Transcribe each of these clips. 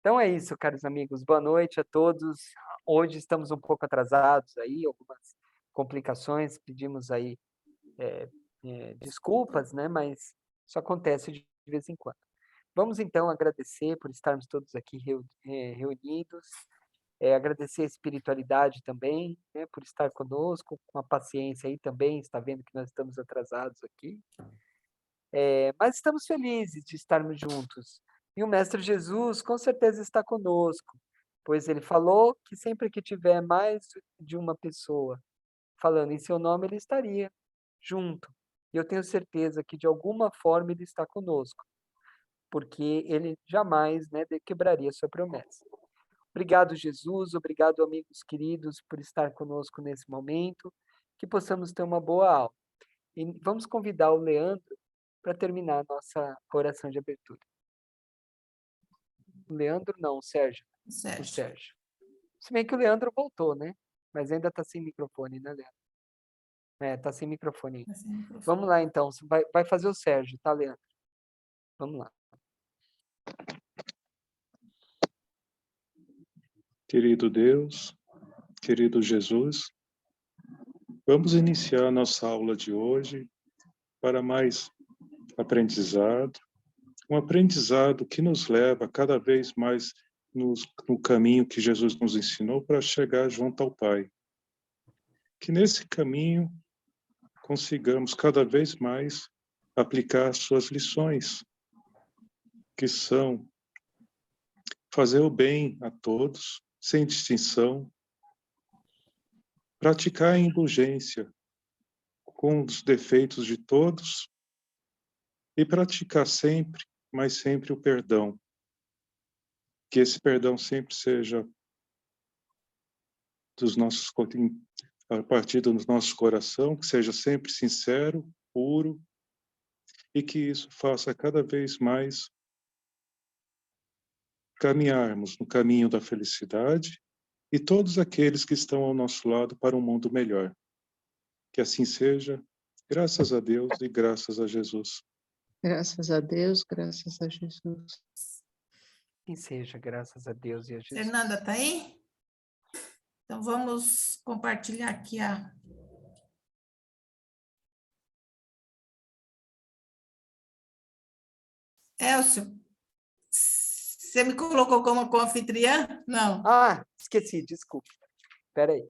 Então é isso, caros amigos. Boa noite a todos. Hoje estamos um pouco atrasados aí, algumas complicações. Pedimos aí desculpas, né? Mas isso acontece de vez em quando. Vamos então agradecer por estarmos todos aqui reunidos. Agradecer a espiritualidade também, né, por estar conosco, com a paciência aí também. Está vendo que nós estamos atrasados aqui. Mas estamos felizes de estarmos juntos. E o Mestre Jesus com certeza está conosco, pois ele falou que sempre que tiver mais de uma pessoa falando em seu nome, ele estaria junto. E eu tenho certeza que de alguma forma ele está conosco, porque ele jamais, né, quebraria sua promessa. Obrigado, Jesus. Obrigado, amigos queridos, por estar conosco nesse momento. Que possamos ter uma boa aula. E vamos convidar o Leandro para terminar a nossa oração de abertura. O Leandro não, o Sérgio. O Sérgio. Sérgio. Se bem que o Leandro voltou, né? Mas ainda está sem microfone, né, Leandro? Está sem microfone. Tá sem microfone. Vamos lá, então. Vai fazer o Sérgio, tá, Leandro? Vamos lá. Querido Deus, querido Jesus, vamos iniciar nossa aula de hoje para mais aprendizado, um aprendizado que nos leva cada vez mais no caminho que Jesus nos ensinou para chegar junto ao Pai. Que nesse caminho consigamos cada vez mais aplicar suas lições, que são fazer o bem a todos, sem distinção, praticar a indulgência com os defeitos de todos e praticar sempre, mas sempre o perdão. Que esse perdão sempre seja a partir do nosso coração, que seja sempre sincero, puro, e que isso faça cada vez mais caminharmos no caminho da felicidade e todos aqueles que estão ao nosso lado para um mundo melhor. Que assim seja, graças a Deus e graças a Jesus. Graças a Deus, graças a Jesus. Que seja, graças a Deus e a Jesus. Fernanda, tá aí? Então, vamos compartilhar aqui a... Elcio, você me colocou como co-anfitriã? Não. Ah, esqueci, desculpe. Espera aí.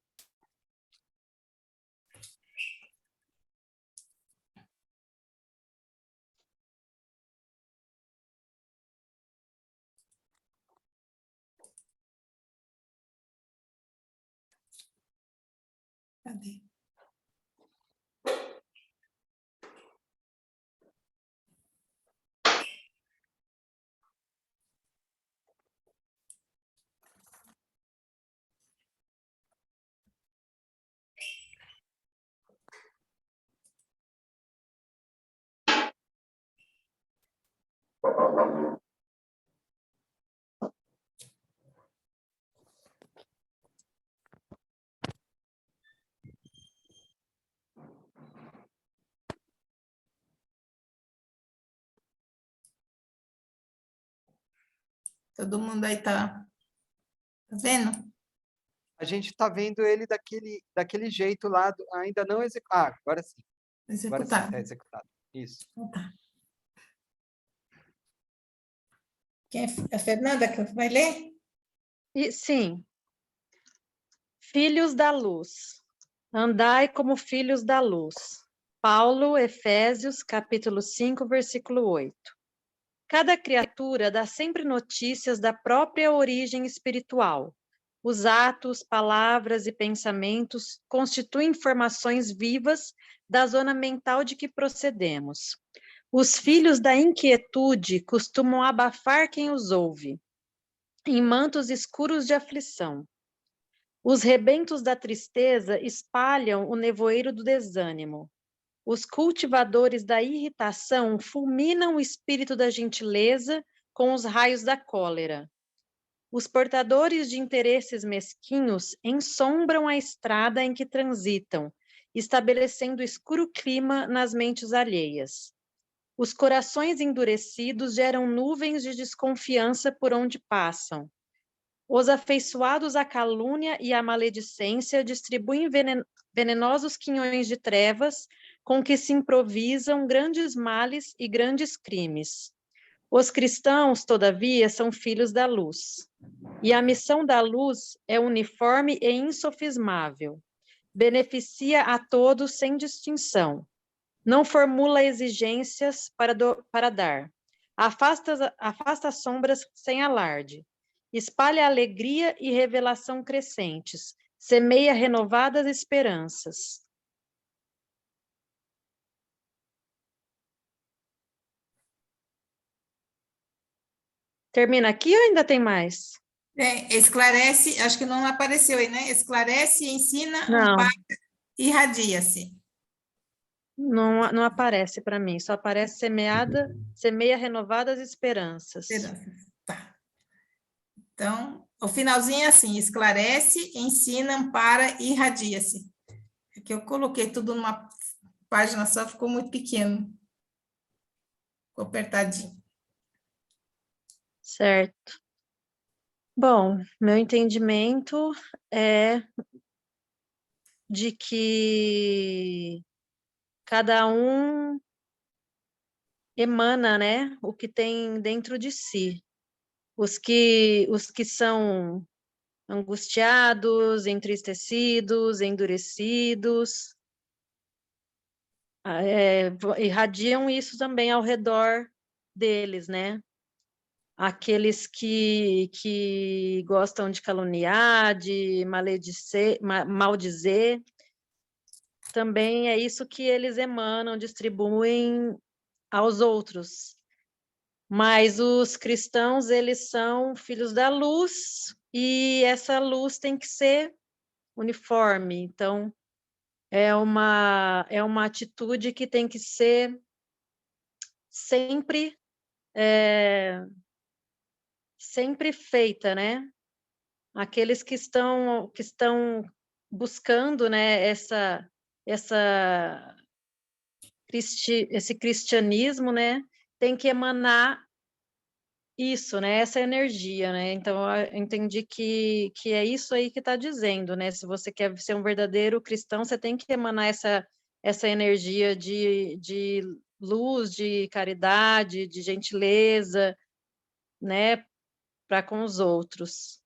Cadê? Todo mundo aí tá vendo? A gente está vendo ele daquele jeito lá, ainda não executado. Ah, agora sim. Agora sim, Executado. está executado. Isso. Então tá. Quem é a Fernanda que vai ler? E, sim. Filhos da luz. Andai como filhos da luz. Paulo, Efésios, capítulo 5, versículo 8. Cada criatura dá sempre notícias da própria origem espiritual. Os atos, palavras e pensamentos constituem informações vivas da zona mental de que procedemos. Os filhos da inquietude costumam abafar quem os ouve, em mantos escuros de aflição. Os rebentos da tristeza espalham o nevoeiro do desânimo. Os cultivadores da irritação fulminam o espírito da gentileza com os raios da cólera. Os portadores de interesses mesquinhos ensombram a estrada em que transitam, estabelecendo escuro clima nas mentes alheias. Os corações endurecidos geram nuvens de desconfiança por onde passam. Os afeiçoados à calúnia e à maledicência distribuem venenosos quinhões de trevas com que se improvisam grandes males e grandes crimes. Os cristãos, todavia, são filhos da luz. E a missão da luz é uniforme e insofismável. Beneficia a todos sem distinção. Não formula exigências para dar. Afasta sombras sem alarde. Espalha alegria e revelação crescentes. Semeia renovadas esperanças. Termina aqui ou ainda tem mais? Esclarece, acho que não apareceu aí, né? Esclarece, ensina, Não. ampara, irradia-se. Não aparece para mim, só aparece semeia renovadas esperanças. Tá. Então, o finalzinho é assim, esclarece, ensina, ampara, irradia-se. É que eu coloquei tudo numa página só, ficou muito pequeno. Ficou apertadinho. Certo. Bom, meu entendimento é de que cada um emana, né, o que tem dentro de si. Os que são angustiados, entristecidos, endurecidos, irradiam isso também ao redor deles, né? Aqueles que gostam de caluniar, de maldizer, também é isso que eles emanam, distribuem aos outros. Mas os cristãos, eles são filhos da luz, e essa luz tem que ser uniforme. Então, é uma atitude que tem que ser sempre sempre feita, né? Aqueles que estão buscando, né, esse cristianismo, né, tem que emanar isso, né, essa energia, né? Então eu entendi que é isso aí que está dizendo, né? Se você quer ser um verdadeiro cristão, você tem que emanar essa energia de luz, de caridade, de gentileza, né, para com os outros.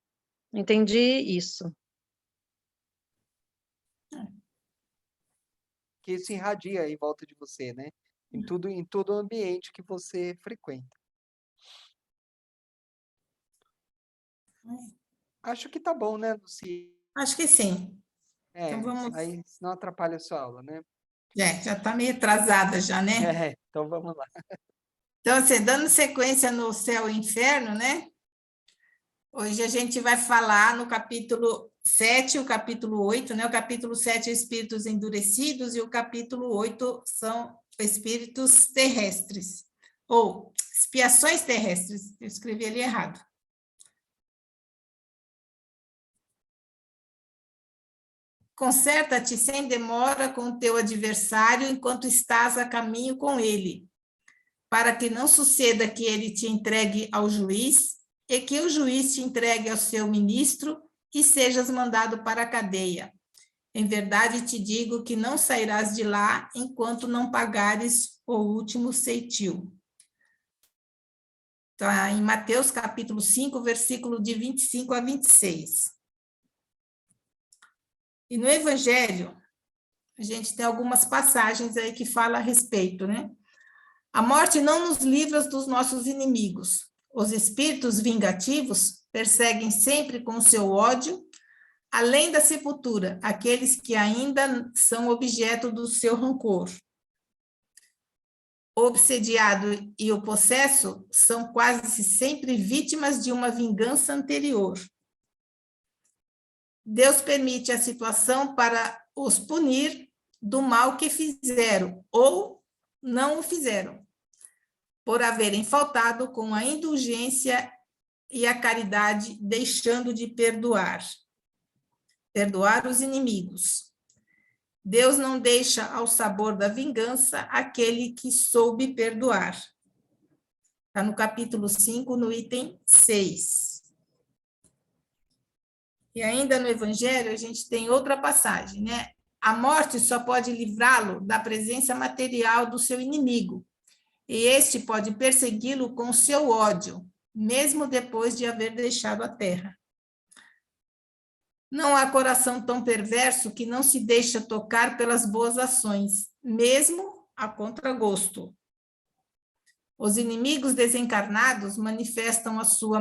Entendi isso. Que isso irradia em volta de você, né? Em todo o ambiente que você frequenta. Acho que tá bom, né, Luci? Acho que sim. Então, vamos... Aí não atrapalha a sua aula, né? já está meio atrasada já, né? Então vamos lá. Então, assim, dando sequência no céu e inferno, né? Hoje a gente vai falar no capítulo 7 e o capítulo 8, né? O capítulo 7 é espíritos endurecidos e o capítulo 8 são espíritos terrestres, ou expiações terrestres. Eu escrevi ali errado. Conserta-te sem demora com o teu adversário enquanto estás a caminho com ele, para que não suceda que ele te entregue ao juiz e que o juiz te entregue ao seu ministro e sejas mandado para a cadeia. Em verdade te digo que não sairás de lá enquanto não pagares o último ceitil. Está em Mateus capítulo 5, versículo de 25 a 26. E no Evangelho, a gente tem algumas passagens aí que falam a respeito, né? A morte não nos livra dos nossos inimigos. Os espíritos vingativos perseguem sempre com seu ódio, além da sepultura, aqueles que ainda são objeto do seu rancor. O obsediado e o possesso são quase sempre vítimas de uma vingança anterior. Deus permite a situação para os punir do mal que fizeram ou não o fizeram, por haverem faltado com a indulgência e a caridade, deixando de perdoar os inimigos. Deus não deixa ao sabor da vingança aquele que soube perdoar. Está no capítulo 5, no item 6. E ainda no Evangelho, a gente tem outra passagem, né? A morte só pode livrá-lo da presença material do seu inimigo, e este pode persegui-lo com seu ódio, mesmo depois de haver deixado a terra. Não há coração tão perverso que não se deixa tocar pelas boas ações, mesmo a contragosto. Os inimigos desencarnados manifestam a sua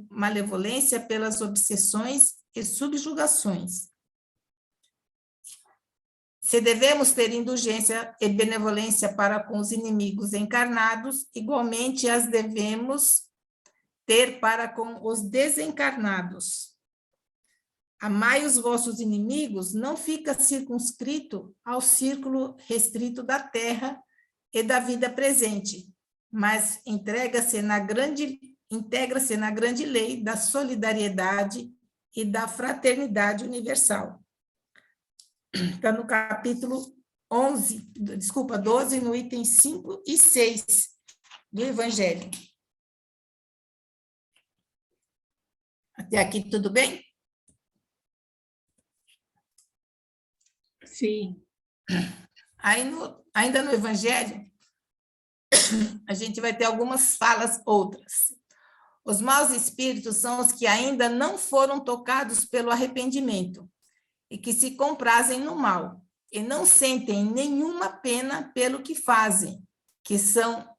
malevolência pelas obsessões e subjugações. Se devemos ter indulgência e benevolência para com os inimigos encarnados, igualmente as devemos ter para com os desencarnados. Amai os vossos inimigos não fica circunscrito ao círculo restrito da terra e da vida presente, mas integra-se na grande lei da solidariedade e da fraternidade universal. Está no capítulo 12, no item 5 e 6 do Evangelho. Até aqui tudo bem? Sim. Aí ainda no Evangelho, a gente vai ter algumas falas outras. Os maus espíritos são os que ainda não foram tocados pelo arrependimento e que se comprazem no mal e não sentem nenhuma pena pelo que fazem, que são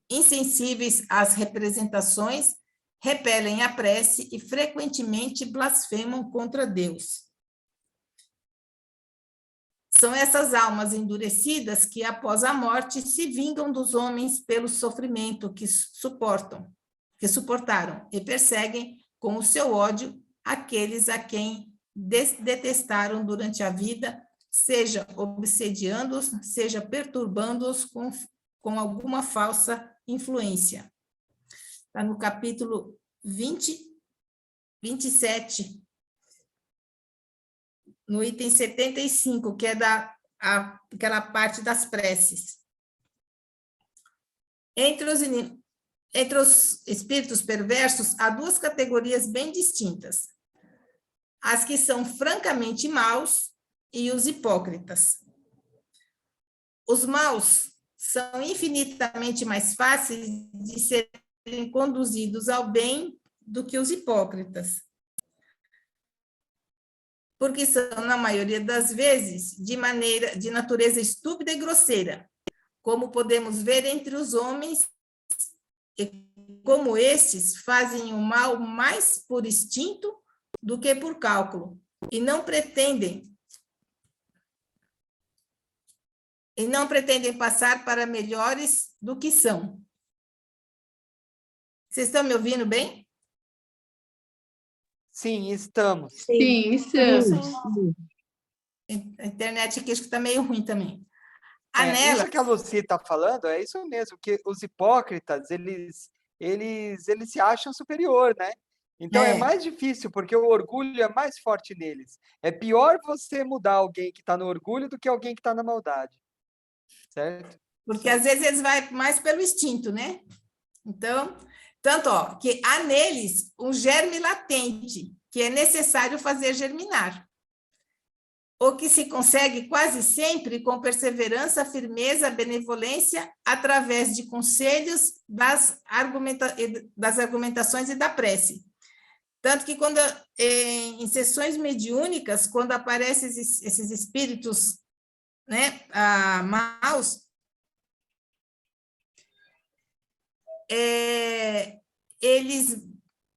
insensíveis às representações, repelem a prece e frequentemente blasfemam contra Deus. São essas almas endurecidas que, após a morte, se vingam dos homens pelo sofrimento que suportaram e perseguem com o seu ódio aqueles a quem detestaram durante a vida, seja obsediando-os, seja perturbando-os com alguma falsa influência. Está no capítulo 27, no item 75, que é aquela parte das preces. Entre os espíritos perversos, há duas categorias bem distintas: as que são francamente maus e os hipócritas. Os maus são infinitamente mais fáceis de serem conduzidos ao bem do que os hipócritas, porque são, na maioria das vezes, de natureza estúpida e grosseira, como podemos ver entre os homens, e como estes fazem o mal mais por instinto do que por cálculo, e não pretendem passar para melhores do que são. Vocês estão me ouvindo bem? Sim, estamos. Sim, estamos. A internet aqui acho que está meio ruim também. Anela, Isso que a Lucy está falando é isso mesmo, que os hipócritas, eles se acham superior, né? Então é mais difícil, porque o orgulho é mais forte neles. É pior você mudar alguém que está no orgulho do que alguém que está na maldade. Certo? porque às vezes eles vão mais pelo instinto, né? Então, tanto que há neles um germe latente que é necessário fazer germinar, o que se consegue quase sempre com perseverança, firmeza, benevolência, através de conselhos, das argumentações e da prece. Tanto que quando em sessões mediúnicas, quando aparecem esses espíritos, né, maus, eles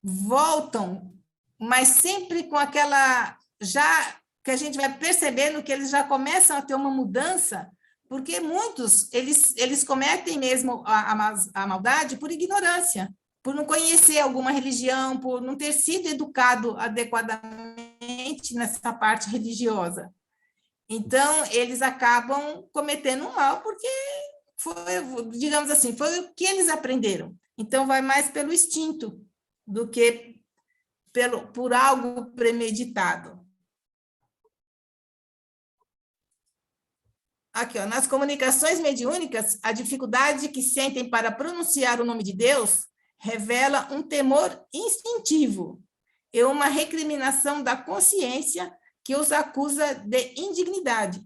voltam, mas sempre com aquela, já que a gente vai percebendo que eles já começam a ter uma mudança, porque muitos, eles cometem mesmo a maldade por ignorância, por não conhecer alguma religião, por não ter sido educado adequadamente nessa parte religiosa. Então, eles acabam cometendo um mal porque foi, digamos assim, foi o que eles aprenderam. Então, vai mais pelo instinto do que por algo premeditado. Aqui, ó, nas comunicações mediúnicas, a dificuldade que sentem para pronunciar o nome de Deus revela um temor instintivo e uma recriminação da consciência que os acusa de indignidade.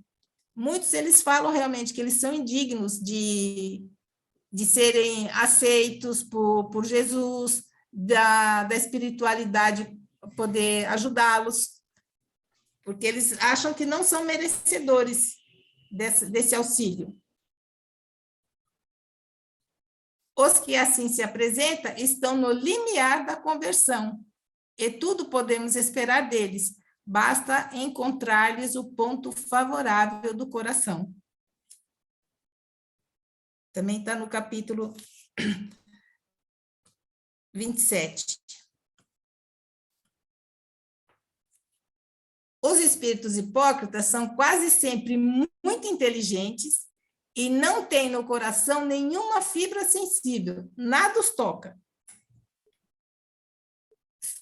Muitos, eles falam realmente que eles são indignos de serem aceitos por Jesus, da espiritualidade poder ajudá-los, porque eles acham que não são merecedores desse auxílio. Os que assim se apresentam estão no limiar da conversão, e tudo podemos esperar deles, basta encontrar-lhes o ponto favorável do coração. Também está no capítulo 27. Os espíritos hipócritas são quase sempre muito inteligentes e não têm no coração nenhuma fibra sensível, nada os toca.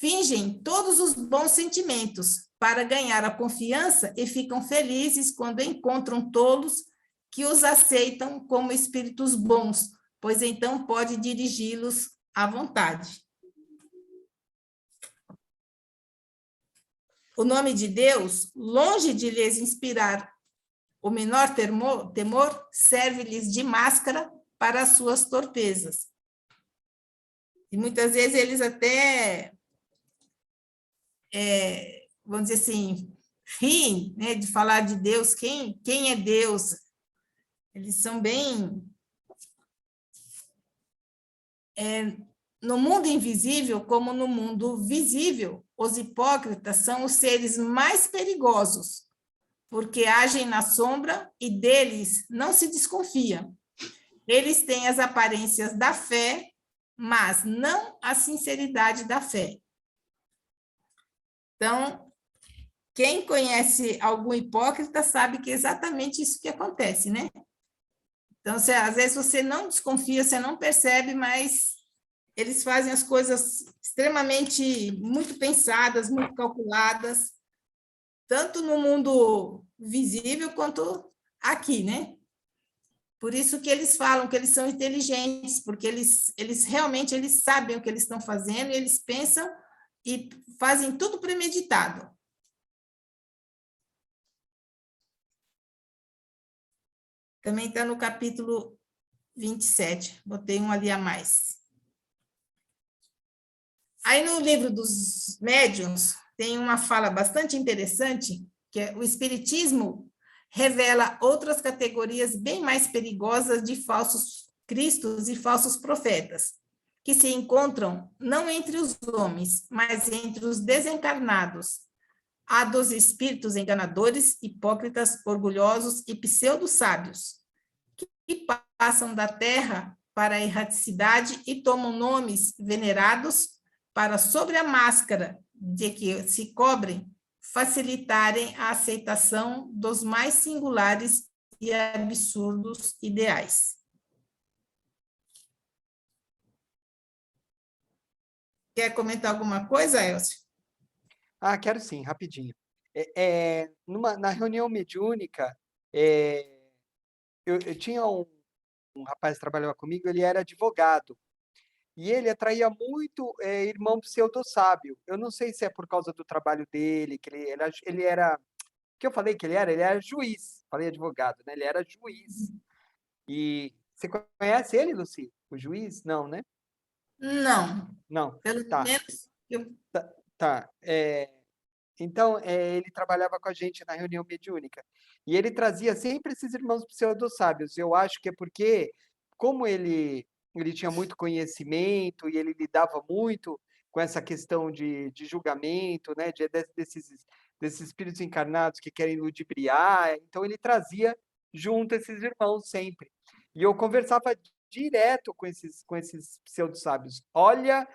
Fingem todos os bons sentimentos para ganhar a confiança e ficam felizes quando encontram tolos que os aceitam como espíritos bons, pois então pode dirigi-los à vontade. O nome de Deus, longe de lhes inspirar o menor temor, serve-lhes de máscara para as suas torpezas. E muitas vezes eles até, vamos dizer assim, riem, né, de falar de Deus, quem é Deus. Eles são bem... no mundo invisível, como no mundo visível, os hipócritas são os seres mais perigosos, porque agem na sombra e deles não se desconfia. Eles têm as aparências da fé, mas não a sinceridade da fé. Então, quem conhece algum hipócrita sabe que é exatamente isso que acontece, né? Então, às vezes você não desconfia, você não percebe, mas eles fazem as coisas extremamente muito pensadas, muito calculadas, tanto no mundo visível quanto aqui, né? Por isso que eles falam que eles são inteligentes, porque eles realmente eles sabem o que eles estão fazendo, e eles pensam e fazem tudo premeditado. Também está no capítulo 27, botei um ali a mais. Aí no livro dos médiuns, tem uma fala bastante interessante, que é: o espiritismo revela outras categorias bem mais perigosas de falsos cristos e falsos profetas, que se encontram não entre os homens, mas entre os desencarnados. Há dos espíritos enganadores, hipócritas, orgulhosos e pseudo-sábios, que passam da terra para a erraticidade e tomam nomes venerados para, sobre a máscara de que se cobrem, facilitarem a aceitação dos mais singulares e absurdos ideais. Quer comentar alguma coisa, Elcio? Quero sim, rapidinho. Na reunião mediúnica, eu tinha um rapaz que trabalhava comigo, ele era advogado, e ele atraía muito irmão pseudo-sábio. Eu não sei se é por causa do trabalho dele, que ele era... que eu falei que ele era juiz. Falei advogado, né? Ele era juiz. E você conhece ele, Luci? O juiz? Não, né? Não. Não. Pelo Tá. menos... Tá. Então, ele trabalhava com a gente na reunião mediúnica. E ele trazia sempre esses irmãos pseudo-sábios. Eu acho que é porque, como ele tinha muito conhecimento e ele lidava muito com essa questão de julgamento, né, desses espíritos encarnados que querem ludibriar, então ele trazia junto esses irmãos sempre. E eu conversava direto com esses pseudo-sábios. Olha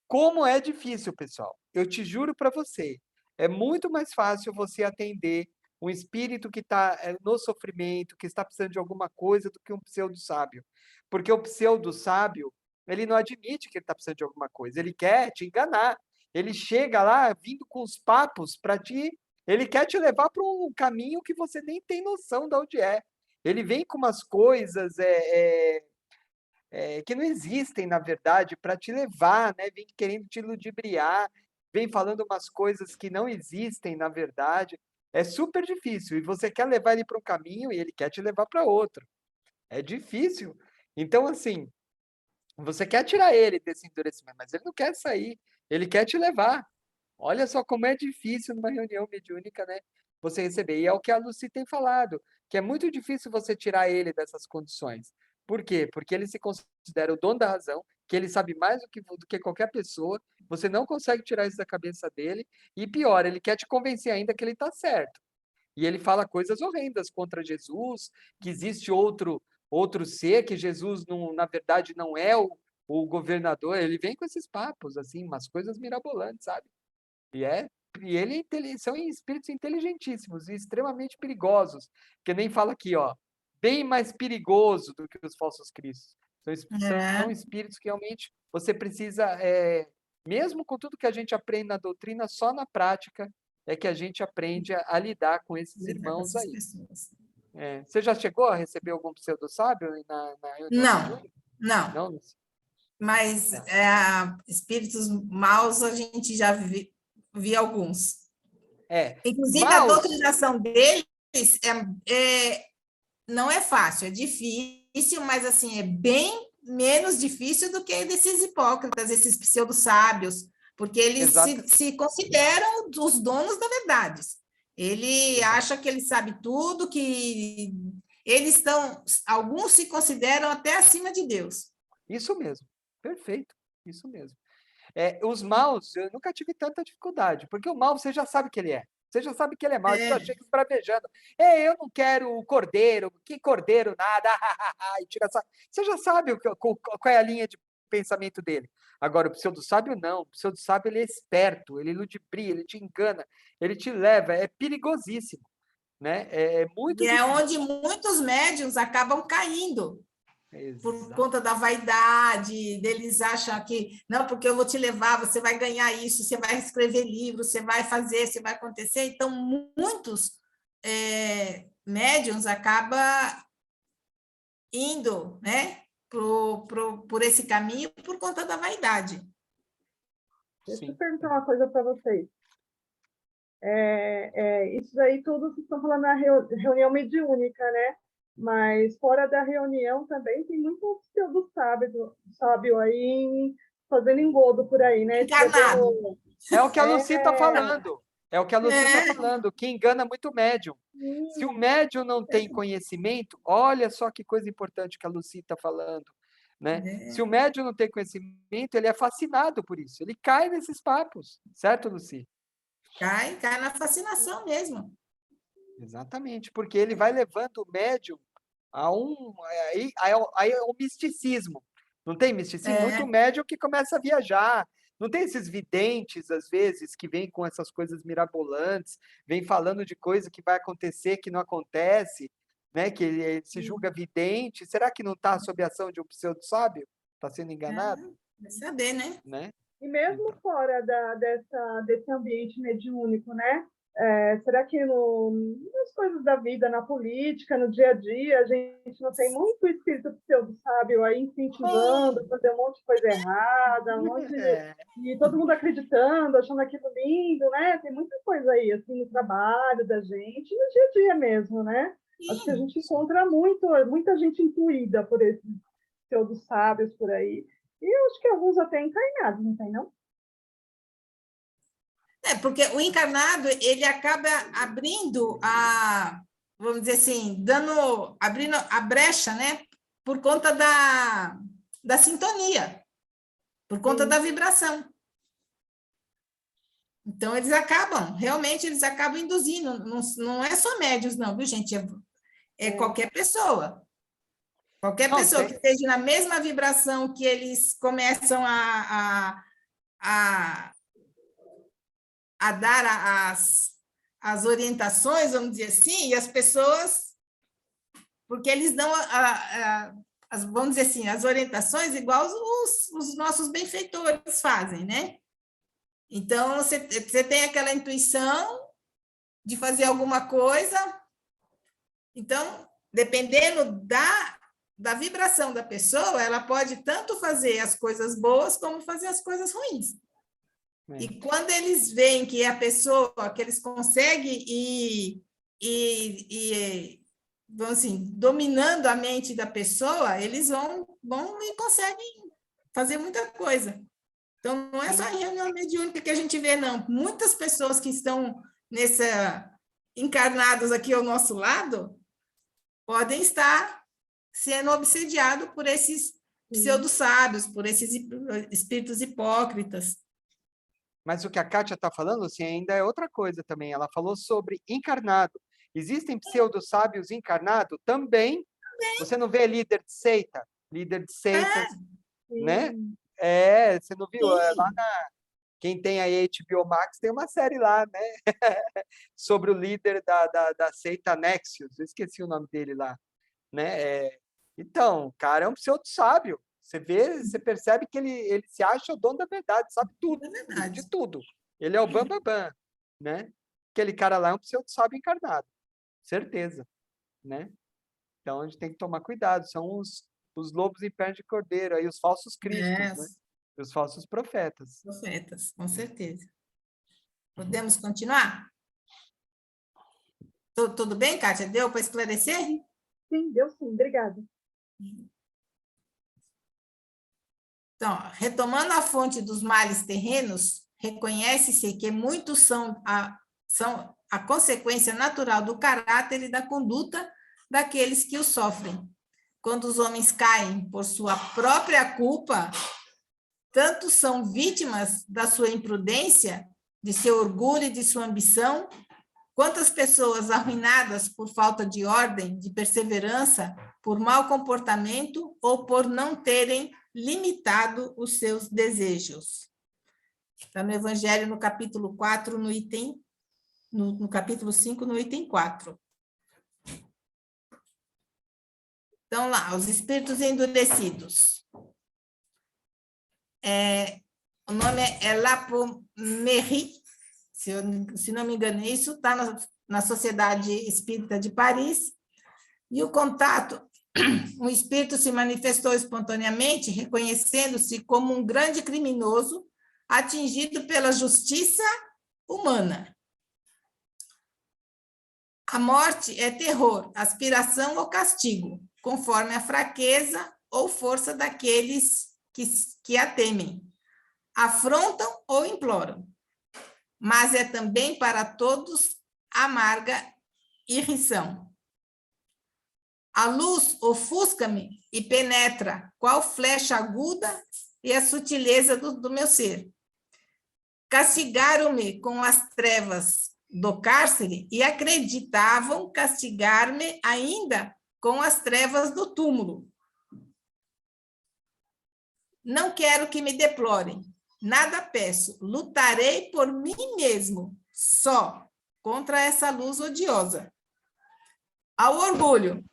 como é difícil, pessoal. Eu te juro para você, é muito mais fácil você atender um espírito que está no sofrimento, que está precisando de alguma coisa, do que um pseudo-sábio. Porque o pseudo-sábio, ele não admite que ele está precisando de alguma coisa, ele quer te enganar. Ele chega lá vindo com os papos para ti, ele quer te levar para um caminho que você nem tem noção de onde é. Ele vem com umas coisas que não existem, na verdade, para te levar, né? Vem querendo te ludibriar, vem falando umas coisas que não existem, na verdade. É super difícil. E você quer levar ele para um caminho e ele quer te levar para outro. É difícil. Então, assim, você quer tirar ele desse endurecimento, mas ele não quer sair. Ele quer te levar. Olha só como é difícil numa reunião mediúnica, né? Você receber. E é o que a Lucy tem falado, que é muito difícil você tirar ele dessas condições. Por quê? Porque ele se considera o dono da razão, que ele sabe mais do que qualquer pessoa, você não consegue tirar isso da cabeça dele, e pior, ele quer te convencer ainda que ele está certo. E ele fala coisas horrendas contra Jesus, que existe outro ser, que Jesus, não, na verdade, não é o governador. Ele vem com esses papos, assim, umas coisas mirabolantes, sabe? E é e são espíritos inteligentíssimos e extremamente perigosos, que nem fala aqui, ó, bem mais perigoso do que os falsos cristos. São espíritos que realmente você precisa, mesmo com tudo que a gente aprende na doutrina, só na prática é que a gente aprende a lidar com esses Lidar com irmãos essas aí. pessoas. Você já chegou a receber algum pseudo-sábio na reunião Não, mediúnica? não. Não? Mas espíritos maus a gente já vi alguns. Inclusive, a Maus, doutrinação deles não é fácil, é difícil, mas assim, é bem menos difícil do que desses hipócritas, esses pseudo-sábios, porque eles exato. se consideram os donos da verdade. Ele Exato. acha que ele sabe tudo, que alguns se consideram até acima de Deus. Isso mesmo, perfeito, isso mesmo. Os maus, eu nunca tive tanta dificuldade, porque o mal você já sabe que ele é. Você já sabe que ele é mau, ele já chega esbravejando. Eu não quero o cordeiro, que cordeiro nada, e tira essa... Você já sabe qual é a linha de pensamento dele. Agora, o pseudo-sábio não, o pseudo-sábio ele é esperto, ele ludibria, ele te engana, ele te leva, é perigosíssimo, né? É muito E é difícil. onde muitos médiuns acabam caindo. Por Exato. conta da vaidade, deles acham que, não, porque eu vou te levar, você vai ganhar isso, você vai escrever livro, você vai fazer, você vai acontecer. Então, muitos médiuns acabam indo, né, por esse caminho por conta da vaidade. Deixa eu perguntar uma coisa para vocês. Isso daí tudo vocês estão falando na reunião mediúnica, né? Mas fora da reunião também tem muito pseudo-sábio aí fazendo engodo por aí, né? Encarnado. É o que a Lucy está falando. É o que a Lucy está falando, que engana muito o médium. Se o médium não tem conhecimento, olha só que coisa importante que a Lucy está falando. Né? Se o médium não tem conhecimento, ele é fascinado por isso. Ele cai nesses papos. Certo, Lucy? Cai na fascinação mesmo. Exatamente, porque ele vai levando o médium a um misticismo. Não tem misticismo? Muito médium que começa a viajar. Não tem esses videntes, às vezes, que vêm com essas coisas mirabolantes, vêm falando de coisa que vai acontecer, que não acontece, né? Que ele se julga vidente. Será que não está sob a ação de um pseudo-sábio? Está sendo enganado? Vai saber, né? E mesmo fora desse ambiente mediúnico, né? Será que nas coisas da vida, na política, no dia a dia, a gente não tem muito espírito pseudo-sábio aí incentivando a fazer um monte de coisa errada, e todo mundo acreditando, achando aquilo lindo, né? Tem muita coisa aí, assim, no trabalho da gente, no dia a dia mesmo, né? Acho que a gente encontra muita gente intuída por esses pseudo-sábios por aí. E eu acho que alguns até encarnados, não tem, não? Porque o encarnado, ele acaba abrindo vamos dizer assim, abrindo a brecha, né? Por conta da sintonia, por conta da vibração. Então, realmente eles acabam induzindo, não é só médios não, viu, gente? É qualquer pessoa. Qualquer pessoa que esteja na mesma vibração que eles começam a dar as orientações, vamos dizer assim, e as pessoas, porque eles dão, vamos dizer assim, as orientações igual os nossos benfeitores fazem, né? Então, você tem aquela intuição de fazer alguma coisa, então, dependendo da vibração da pessoa, ela pode tanto fazer as coisas boas como fazer as coisas ruins. E quando eles veem que a pessoa, que eles conseguem vão assim, dominando a mente da pessoa, eles vão e conseguem fazer muita coisa. Então, não é só em reunião mediúnica que a gente vê, não. Muitas pessoas que estão encarnadas aqui ao nosso lado podem estar sendo obsediados por esses pseudo-sábios, por esses espíritos hipócritas. Mas o que a Kátia está falando, assim, ainda é outra coisa também. Ela falou sobre encarnado. Existem pseudo-sábios encarnados? Também. Você não vê líder de seita? Líder de seitas, né? Você não viu? Lá quem tem aí HBO Max tem uma série lá, né? Sobre o líder da seita Nexius. Eu esqueci o nome dele lá, né? Então, o cara é um pseudo-sábio. Você vê, você percebe que ele se acha o dono da verdade, sabe tudo, de tudo. Ele é o bambambam, né? Aquele cara lá é um pseudo-sábio encarnado, certeza, né? Então, a gente tem que tomar cuidado. São os lobos em perna de cordeiro, aí os falsos cristos, né? E os falsos profetas. Profetas, com certeza. Podemos continuar? Tudo bem, Kátia? Deu para esclarecer? Sim, deu sim, obrigada. Então, retomando a fonte dos males terrenos, reconhece-se que muitos são a consequência natural do caráter e da conduta daqueles que o sofrem. Quando os homens caem por sua própria culpa, tanto são vítimas da sua imprudência, de seu orgulho e de sua ambição, quanto as pessoas arruinadas por falta de ordem, de perseverança, por mau comportamento ou por não terem limitado os seus desejos. Está no Evangelho, no capítulo 4, no capítulo 5, no item 4. Então, lá, os espíritos endurecidos. O nome é Lapomerie, se não me engano, isso está na Sociedade Espírita de Paris, e o contato, o espírito se manifestou espontaneamente, reconhecendo-se como um grande criminoso, atingido pela justiça humana. A morte é terror, aspiração ou castigo, conforme a fraqueza ou força daqueles que a temem, afrontam ou imploram. Mas é também para todos amarga irrição. A luz ofusca-me e penetra, qual flecha aguda e a sutileza do meu ser. Castigaram-me com as trevas do cárcere e acreditavam castigar-me ainda com as trevas do túmulo. Não quero que me deplorem, nada peço, lutarei por mim mesmo, só, contra essa luz odiosa. Ao orgulho.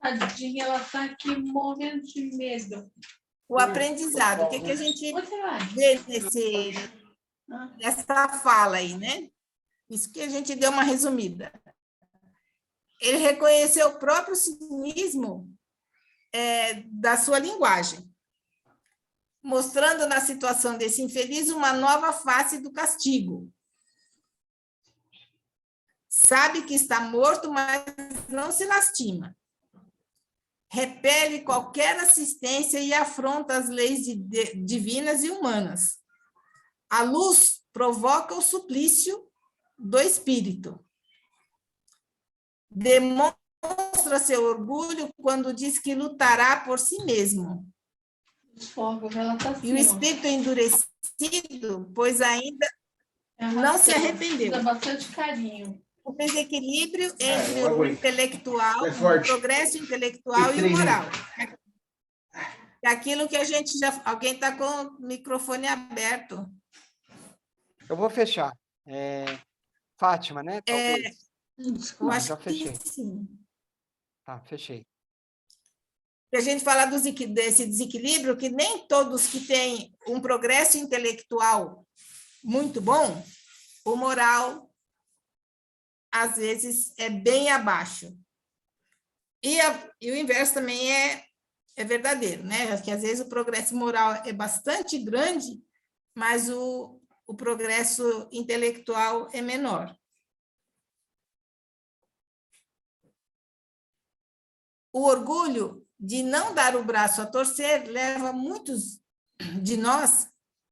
Tadinha, ela está aqui morrendo de medo. O aprendizado, o que a gente vê nessa fala aí, né? Isso que a gente deu uma resumida. Ele reconheceu o próprio cinismo da sua linguagem, mostrando na situação desse infeliz uma nova face do castigo. Sabe que está morto, mas não se lastima. Repele qualquer assistência e afronta as leis divinas e humanas. A luz provoca o suplício do espírito. Demonstra seu orgulho quando diz que lutará por si mesmo. E o espírito endurecido, pois ainda não se arrependeu. Dá bastante carinho. O desequilíbrio entre o intelectual, o progresso intelectual e o moral. É aquilo que a gente já... Alguém está com o microfone aberto. Eu vou fechar. Fátima, né? Talvez. Eu acho já fechei. que sim. Tá, fechei. E a gente fala desse desequilíbrio, que nem todos que têm um progresso intelectual muito bom, o moral às vezes, é bem abaixo. E o inverso também é verdadeiro, né? Que às vezes o progresso moral é bastante grande, mas o progresso intelectual é menor. O orgulho de não dar o braço a torcer leva muitos de nós,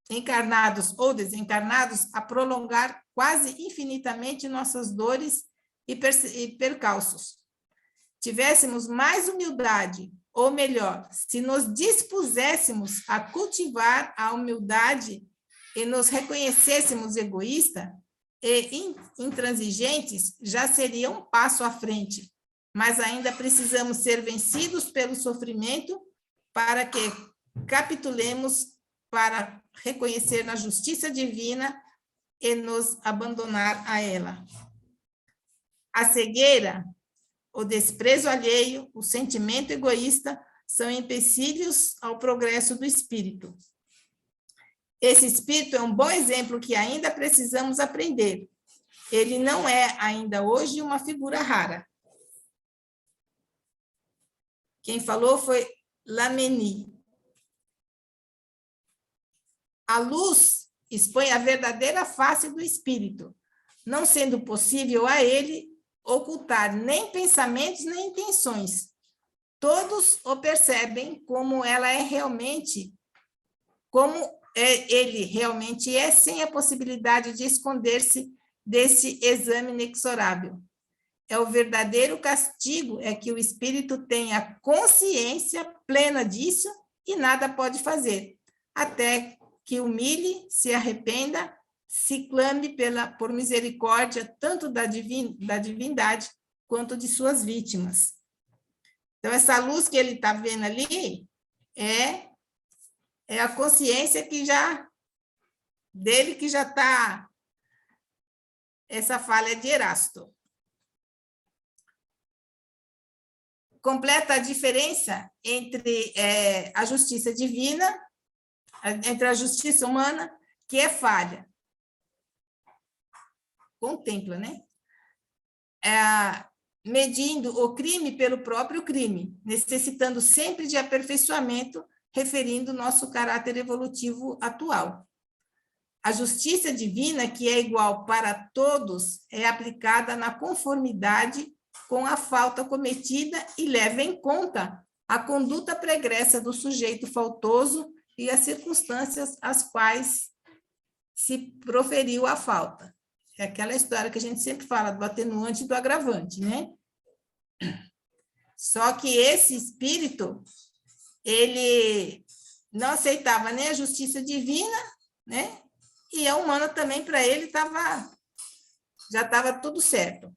encarnados ou desencarnados, a prolongar quase infinitamente nossas dores e percalços. Tivéssemos mais humildade, ou melhor, se nos dispuséssemos a cultivar a humildade e nos reconhecêssemos egoístas e intransigentes, já seria um passo à frente. Mas ainda precisamos ser vencidos pelo sofrimento para que capitulemos para reconhecer na justiça divina e nos abandonar a ela. A cegueira, o desprezo alheio, o sentimento egoísta são empecilhos ao progresso do espírito. Esse espírito é um bom exemplo que ainda precisamos aprender. Ele não é ainda hoje uma figura rara. Quem falou foi Lameni. A luz expõe a verdadeira face do espírito, não sendo possível a ele ocultar nem pensamentos nem intenções. Todos o percebem como ela é realmente, ele realmente é, sem a possibilidade de esconder-se desse exame inexorável. É o verdadeiro castigo, é que o espírito tenha consciência plena disso e nada pode fazer, até que humilhe, se arrependa, se clame por misericórdia, tanto da divindade quanto de suas vítimas. Então, essa luz que ele está vendo ali é a consciência dele que já está, essa falha de Erasto. Completa a diferença entre a justiça divina, entre a justiça humana, que é falha. Contempla, né? Medindo o crime pelo próprio crime, necessitando sempre de aperfeiçoamento, referindo nosso caráter evolutivo atual. A justiça divina, que é igual para todos, é aplicada na conformidade com a falta cometida e leva em conta a conduta pregressa do sujeito faltoso e as circunstâncias às quais se proferiu a falta. É aquela história que a gente sempre fala do atenuante e do agravante, né? Só que esse espírito, ele não aceitava nem a justiça divina, né? E a humana também, para ele, já estava tudo certo.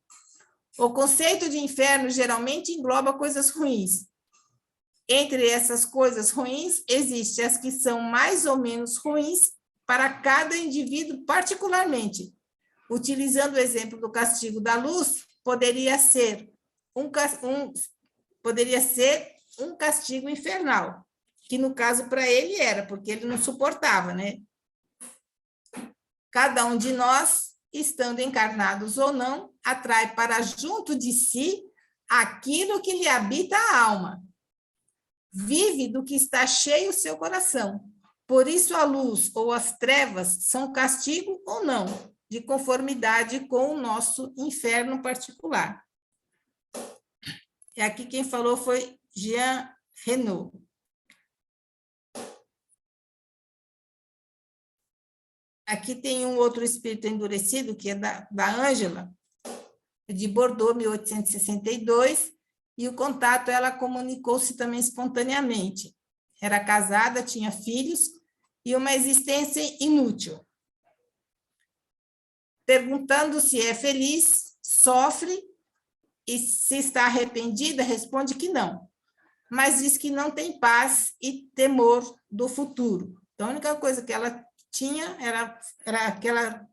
O conceito de inferno geralmente engloba coisas ruins. Entre essas coisas ruins, existem as que são mais ou menos ruins para cada indivíduo particularmente. Utilizando o exemplo do castigo da luz, poderia ser um castigo infernal, que no caso para ele era, porque ele não suportava, né? Cada um de nós, estando encarnados ou não, atrai para junto de si aquilo que lhe habita a alma. Vive do que está cheio o seu coração. Por isso a luz ou as trevas são castigo ou não, de conformidade com o nosso inferno particular. E aqui quem falou foi Jean Renaud. Aqui tem um outro espírito endurecido, que é da Ângela, de Bordeaux, 1862, e o contato, ela comunicou-se também espontaneamente. Era casada, tinha filhos, e uma existência inútil. Perguntando se é feliz, sofre, e se está arrependida, responde que não. Mas diz que não tem paz e temor do futuro. Então, a única coisa que ela tinha era que ela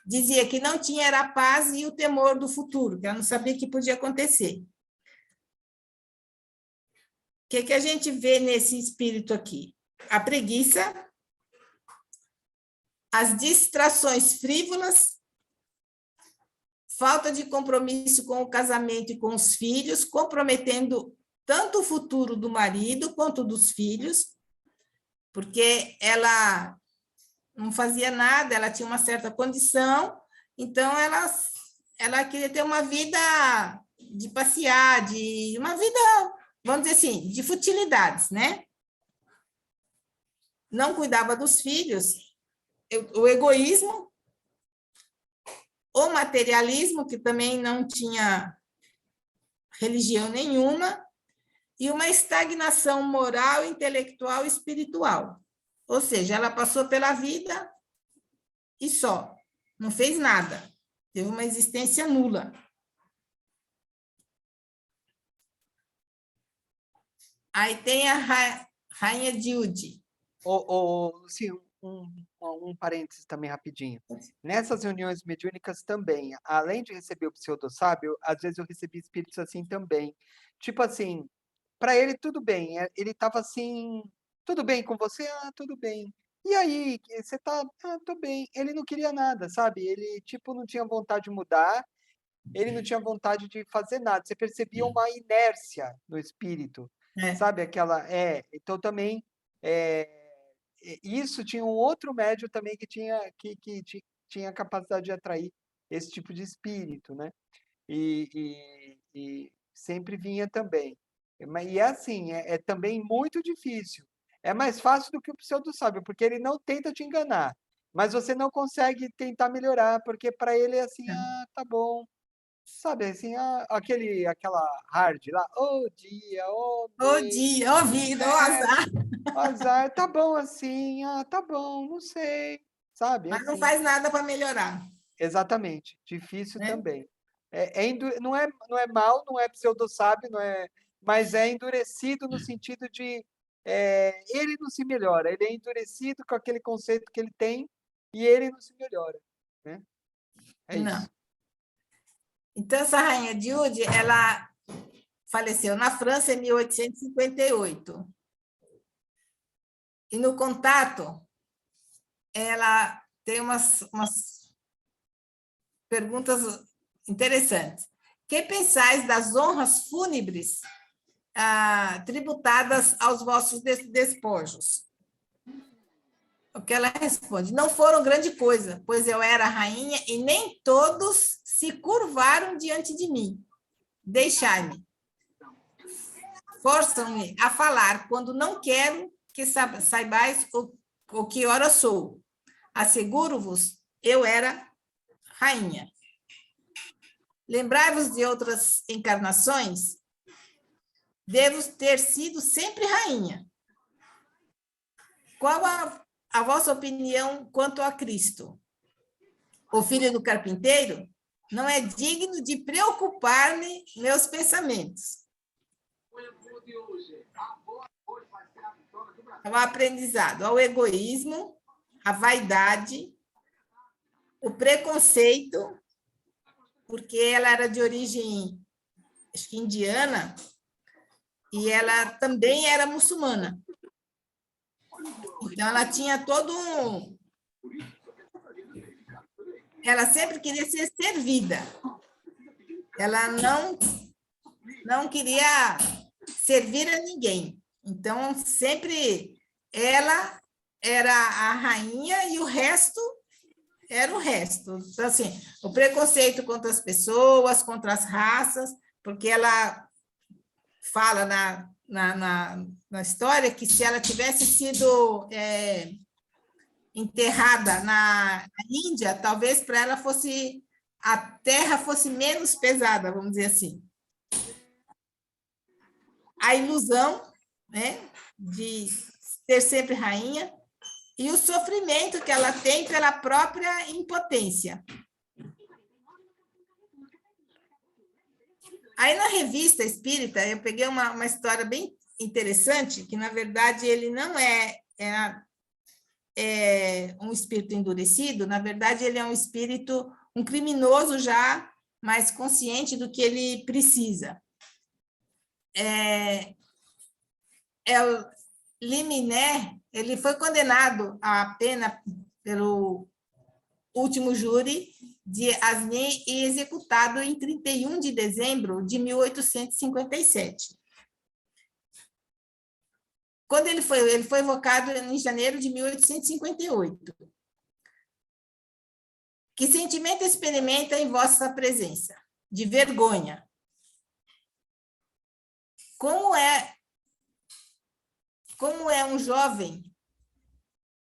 dizia que não tinha era a paz e o temor do futuro, que ela não sabia o que podia acontecer. O que a gente vê nesse espírito aqui? A preguiça, as distrações frívolas, falta de compromisso com o casamento e com os filhos, comprometendo tanto o futuro do marido quanto dos filhos, porque ela não fazia nada, ela tinha uma certa condição, então ela queria ter uma vida de passear, de uma vida, vamos dizer assim, de futilidades, né? Não cuidava dos filhos, o egoísmo, o materialismo, que também não tinha religião nenhuma, e uma estagnação moral, intelectual e espiritual. Ou seja, ela passou pela vida e só, não fez nada, teve uma existência nula. Aí tem a rainha Dilde. Lucinho, um parênteses também rapidinho. Nessas reuniões mediúnicas também, além de receber o pseudo-sábio, às vezes eu recebi espíritos assim também. Tipo assim, para ele tudo bem, ele estava assim, tudo bem com você? Ah, tudo bem. E aí, você tá? Ah, tô bem. Ele não queria nada, sabe? Ele, tipo, não tinha vontade de mudar, ele não tinha vontade de fazer nada. Você percebia uma inércia no espírito, sabe? Então também, é, isso tinha um outro médium também que tinha a capacidade de atrair esse tipo de espírito, né? E sempre vinha também. E é assim, é também muito difícil. É mais fácil do que o pseudo-sábio, porque ele não tenta te enganar, mas você não consegue tentar melhorar, porque para ele é assim, ah, tá bom. Sabe, assim, aquela hard lá, ô dia, ô Ô mês, dia, ô vida, ô azar, azar, tá bom assim, ah, tá bom, não sei, sabe, mas não assim. faz nada para melhorar, Exatamente, difícil né? também. Não é mal, não é pseudo-sábio, não é, mas é endurecido no sentido de ele não se melhora, ele é endurecido com aquele conceito que ele tem e ele não se melhora, né? É Não. isso. Então, essa rainha Dilde, ela faleceu na França em 1858. E no contato, ela tem umas perguntas interessantes. Que pensais das honras fúnebres tributadas aos vossos despojos? O que ela responde? Não foram grande coisa, pois eu era rainha e nem todos se curvaram diante de mim. Deixai-me. Forçam-me a falar quando não quero que saibais o que hora sou. Asseguro-vos, eu era rainha. Lembrai-vos de outras encarnações? Devo ter sido sempre rainha. Qual a vossa opinião quanto a Cristo? O filho do carpinteiro não é digno de preocupar-me meus pensamentos. Ao aprendizado, ao egoísmo, à vaidade, o preconceito, porque ela era de origem, acho que indiana, e ela também era muçulmana. Então, ela tinha todo um... Ela sempre queria ser servida. Ela não queria servir a ninguém. Então, sempre ela era a rainha e o resto era o resto. Então, assim, o preconceito contra as pessoas, contra as raças, porque ela fala na história que se ela tivesse sido enterrada na Índia, talvez para ela fosse a terra fosse menos pesada, vamos dizer assim. A ilusão, né, de ser sempre rainha e o sofrimento que ela tem pela própria impotência. Aí, na revista Espírita, eu peguei uma história bem interessante, que, na verdade, ele não é um espírito endurecido, na verdade, ele é um espírito, um criminoso já mais consciente do que ele precisa. Liminé, ele foi condenado à pena pelo último júri de Asni e executado em 31 de dezembro de 1857. Quando ele foi evocado em janeiro de 1858. Que sentimento experimenta em vossa presença? De vergonha. Como é um jovem,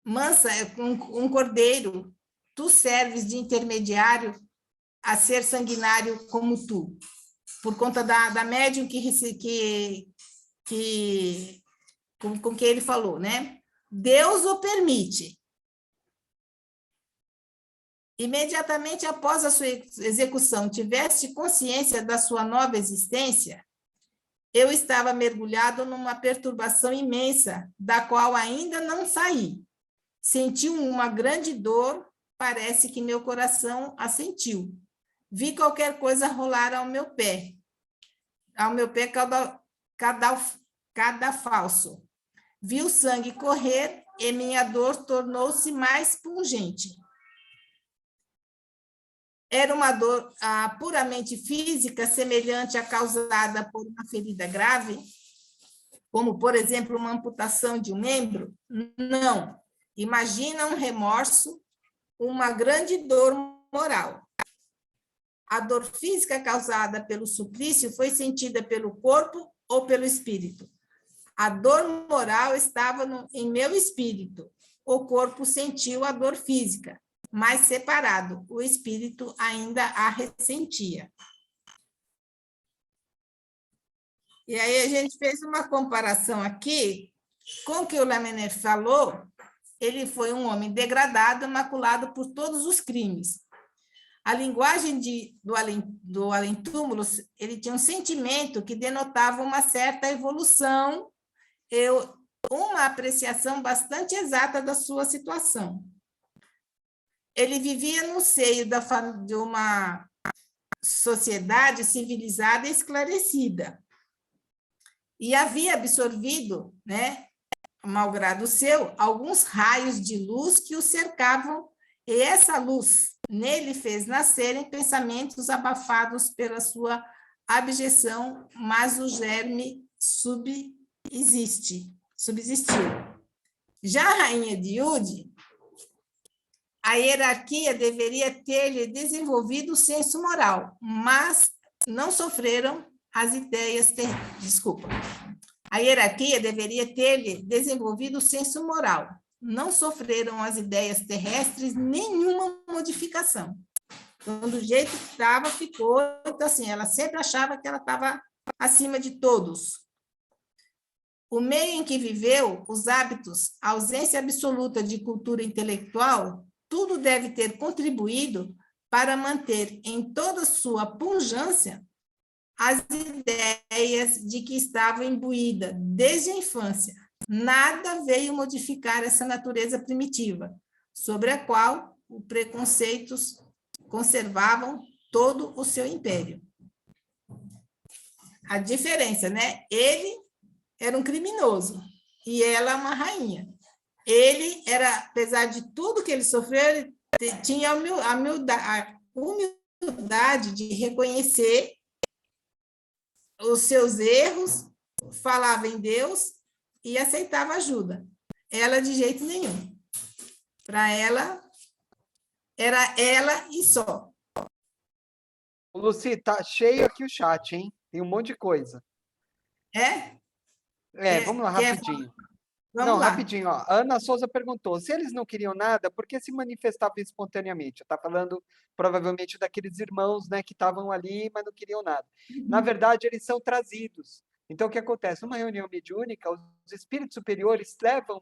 mansa, um cordeiro, tu serves de intermediário a ser sanguinário como tu, por conta da médium com que ele falou, né? Deus o permite. Imediatamente após a sua execução, tiveste consciência da sua nova existência? Eu estava mergulhado numa perturbação imensa, da qual ainda não saí. Senti uma grande dor, parece que meu coração a sentiu. Vi qualquer coisa rolar ao meu pé cadafalso. Vi o sangue correr e minha dor tornou-se mais pungente. Era uma dor puramente física, semelhante à causada por uma ferida grave, como, por exemplo, uma amputação de um membro? Não. Imagina um remorso, uma grande dor moral. A dor física causada pelo suplício foi sentida pelo corpo ou pelo espírito? A dor moral estava em meu espírito. O corpo sentiu a dor física, mas separado. O espírito ainda a ressentia. E aí a gente fez uma comparação aqui com o que o Lamennais falou. Ele foi um homem degradado, maculado por todos os crimes. A linguagem do além-túmulo, ele tinha um sentimento que denotava uma certa evolução e uma apreciação bastante exata da sua situação. Ele vivia no seio de uma sociedade civilizada e esclarecida. E havia absorvido, né, malgrado seu, alguns raios de luz que o cercavam, e essa luz nele fez nascerem pensamentos abafados pela sua abjeção, mas o germe subsistiu. Já a rainha de Yude, a hierarquia deveria ter desenvolvido o senso moral, mas não sofreram as ideias... A hierarquia deveria ter desenvolvido o senso moral. Não sofreram as ideias terrestres nenhuma modificação. Então, do jeito que estava, ficou. Então, assim, ela sempre achava que ela estava acima de todos. O meio em que viveu, os hábitos, a ausência absoluta de cultura intelectual, tudo deve ter contribuído para manter em toda sua pungência as ideias de que estava imbuída desde a infância. Nada veio modificar essa natureza primitiva, sobre a qual os preconceitos conservavam todo o seu império. A diferença, né? Ele era um criminoso e ela uma rainha. Ele era, apesar de tudo que ele sofreu, ele tinha a humildade de reconhecer os seus erros, falava em Deus e aceitava ajuda. Ela, de jeito nenhum. Para ela, era ela e só. Lucy, tá cheio aqui o chat, hein? Tem um monte de coisa. Vamos lá, rapidinho. Vamos lá. Rapidinho, ó. A Ana Souza perguntou, se eles não queriam nada, por que se manifestavam espontaneamente? Está falando, provavelmente, daqueles irmãos, né, que estavam ali, mas não queriam nada. Na verdade, eles são trazidos. Então, o que acontece? Numa reunião mediúnica, os espíritos superiores levam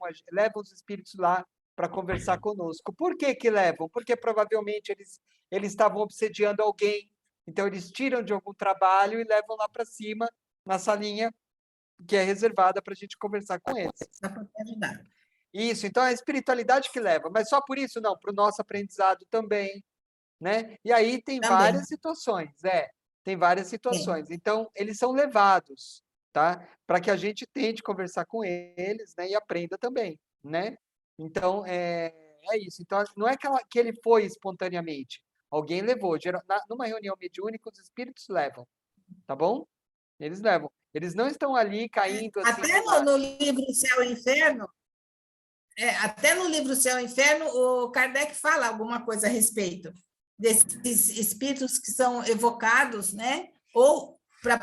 os espíritos lá para conversar conosco. Por que que levam? Porque, provavelmente, eles estavam obsediando alguém. Então, eles tiram de algum trabalho e levam lá para cima, na salinha, que é reservada para a gente conversar com eles. Para poder ajudar. Isso, então é a espiritualidade que leva, mas só por isso não, para o nosso aprendizado também, né? E aí tem várias situações, tem várias situações. Então, eles são levados, tá? Para que a gente tente conversar com eles, né? E aprenda também, né? Então, é isso. Então, não é que ele foi espontaneamente. Alguém levou. Numa reunião mediúnica, os espíritos levam, tá bom? Eles levam. Eles não estão ali caindo assim. Até no livro Céu e Inferno, até no livro Céu e Inferno, o Kardec fala alguma coisa a respeito desses espíritos que são evocados, né? Ou para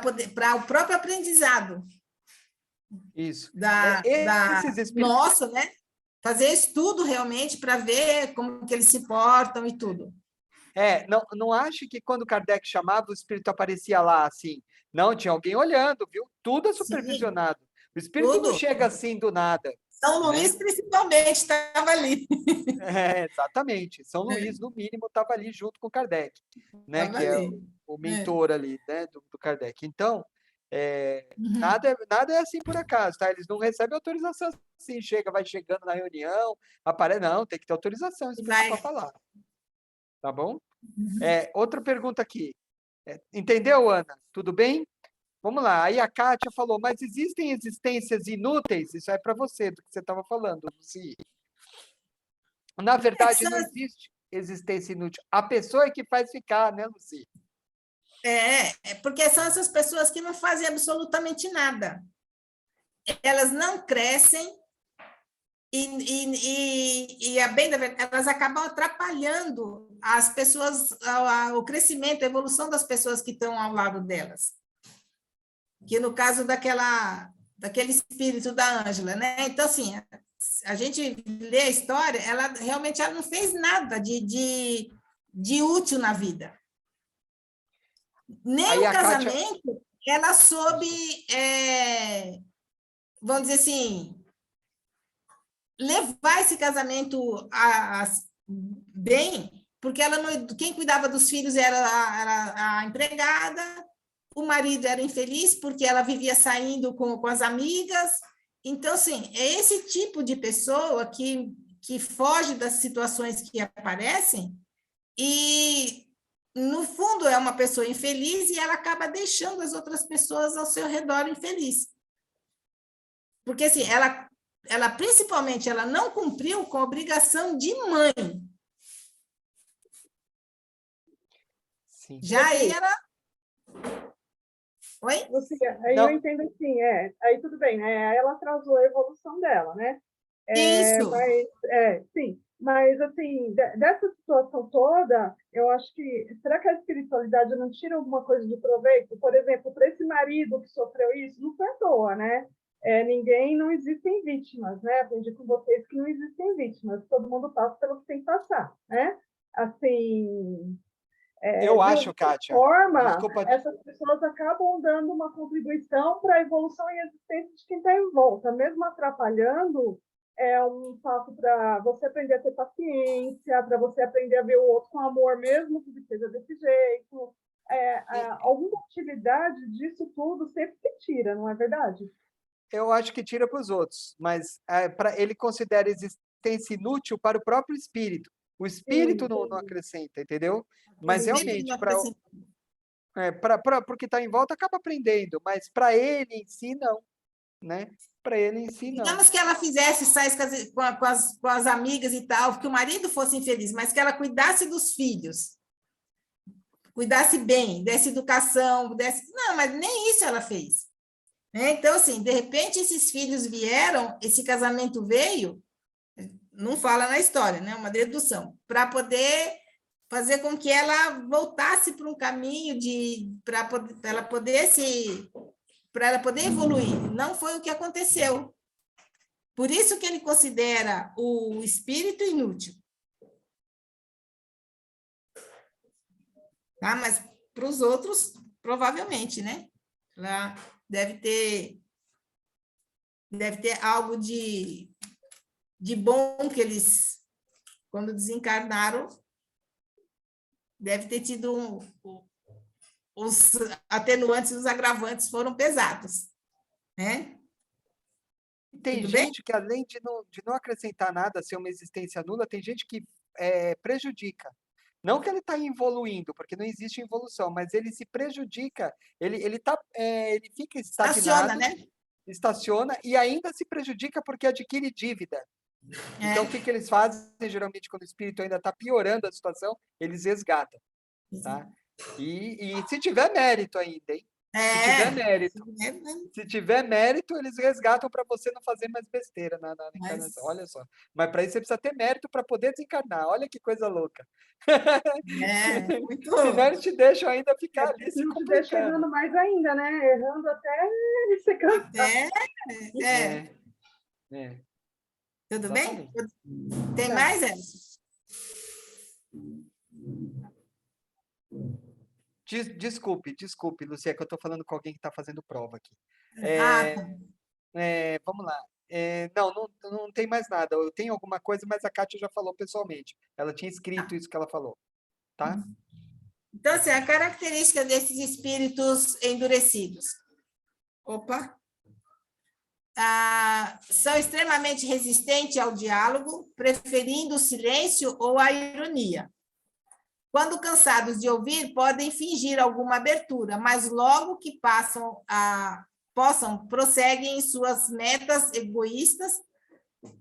o próprio aprendizado. Isso. Esses espíritos... Nossa, né? Fazer estudo realmente para ver como que eles se portam e tudo. Não ache que quando Kardec chamava, o espírito aparecia lá assim. Não, tinha alguém olhando, viu? Tudo é supervisionado. Sim, o espírito não chega assim do nada. São Luís, principalmente, estava ali. Exatamente. São Luís, no mínimo, estava ali junto com Kardec, né? Que é o mentor ali, né? Do Kardec. Então, nada é assim por acaso, tá? Eles não recebem autorização assim, vai chegando na reunião, aparece, não, tem que ter autorização para falar. Tá bom? Outra pergunta aqui. Entendeu, Ana? Tudo bem? Vamos lá. Aí a Kátia falou, mas existem existências inúteis? Isso é para você, do que você estava falando, Luci. Na verdade, não existe existência inútil. A pessoa é que faz ficar, né, Luci? Porque são essas pessoas que não fazem absolutamente nada. Elas não crescem e a bem da verdade, elas acabam atrapalhando as pessoas, o crescimento, a evolução das pessoas que estão ao lado delas. Que no caso daquele espírito da Ângela, né? Então, assim, a gente lê a história, ela realmente não fez nada de útil na vida. Nem o casamento, Kátia... ela soube, vamos dizer assim, levar esse casamento bem, porque quem cuidava dos filhos era a empregada, o marido era infeliz porque ela vivia saindo com as amigas. Então, assim, é esse tipo de pessoa que foge das situações que aparecem e, no fundo, é uma pessoa infeliz e ela acaba deixando as outras pessoas ao seu redor infeliz. Porque, assim, ela principalmente, ela não cumpriu com a obrigação de mãe. Sim. Já era... Oi? Aí eu entendo assim, aí tudo bem, né? Ela atrasou a evolução dela, né? Isso! Sim, mas assim, dessa situação toda, eu acho que, será que a espiritualidade não tira alguma coisa de proveito? Por exemplo, para esse marido que sofreu isso, não perdoa, né? Não existem vítimas, né? Aprendi com vocês que não existem vítimas, todo mundo passa pelo que tem que passar, né? Assim... eu acho, Kátia, desculpa, essas pessoas acabam dando uma contribuição para a evolução e existência de quem está em volta, mesmo atrapalhando, é um fato para você aprender a ter paciência, para você aprender a ver o outro com amor, mesmo que seja desse jeito. Alguma utilidade disso tudo sempre que tira, não é verdade? Eu acho que tira para os outros, mas ele considera existência inútil para o próprio espírito. O espírito não acrescenta, entendeu? Mas realmente, porque está em volta, acaba aprendendo, mas para ele em si, não. Né? Para ele em si, não. Digamos que ela fizesse sais com as amigas e tal, que o marido fosse infeliz, mas que ela cuidasse dos filhos, cuidasse bem, desse educação, Não, mas nem isso ela fez. Né? Então, assim, de repente, esses filhos vieram, esse casamento veio, não fala na história, né? Uma dedução, para poder fazer com que ela voltasse para um caminho para ela poder evoluir. Não foi o que aconteceu. Por isso que ele considera o espírito inútil. Tá? Mas para os outros, provavelmente, né? Ela deve ter algo de bom que eles, quando desencarnaram, deve ter tido os atenuantes e os agravantes foram pesados, né? Tem gente que, além de não acrescentar nada, ser uma existência nula, tem gente que prejudica. Não que ele está evoluindo, porque não existe evolução, mas ele se prejudica, ele fica estagnado, estaciona, né? Estaciona e ainda se prejudica porque adquire dívida, Então, o que eles fazem, geralmente, quando o espírito ainda está piorando a situação, eles resgatam, tá? E se tiver mérito ainda, hein? Se tiver mérito. Se tiver mérito, eles resgatam para você não fazer mais besteira na encarnação. Olha só. Mas para isso você precisa ter mérito para poder desencarnar. Olha que coisa louca. Muito. Senão eles te deixam ainda ficar ali se Não te deixa complicando. errando mais ainda, né? Errando até você cansar. Tudo Exatamente. bem? Tem mais, Elson? Desculpe, Lucia, que eu estou falando com alguém que está fazendo prova aqui. Vamos lá. Não tem mais nada. Eu tenho alguma coisa, mas a Kátia já falou pessoalmente. Ela tinha escrito isso que ela falou, tá? Então, assim, a característica desses espíritos endurecidos. São extremamente resistentes ao diálogo, preferindo o silêncio ou a ironia. Quando cansados de ouvir, podem fingir alguma abertura, mas logo que prosseguem em suas metas egoístas,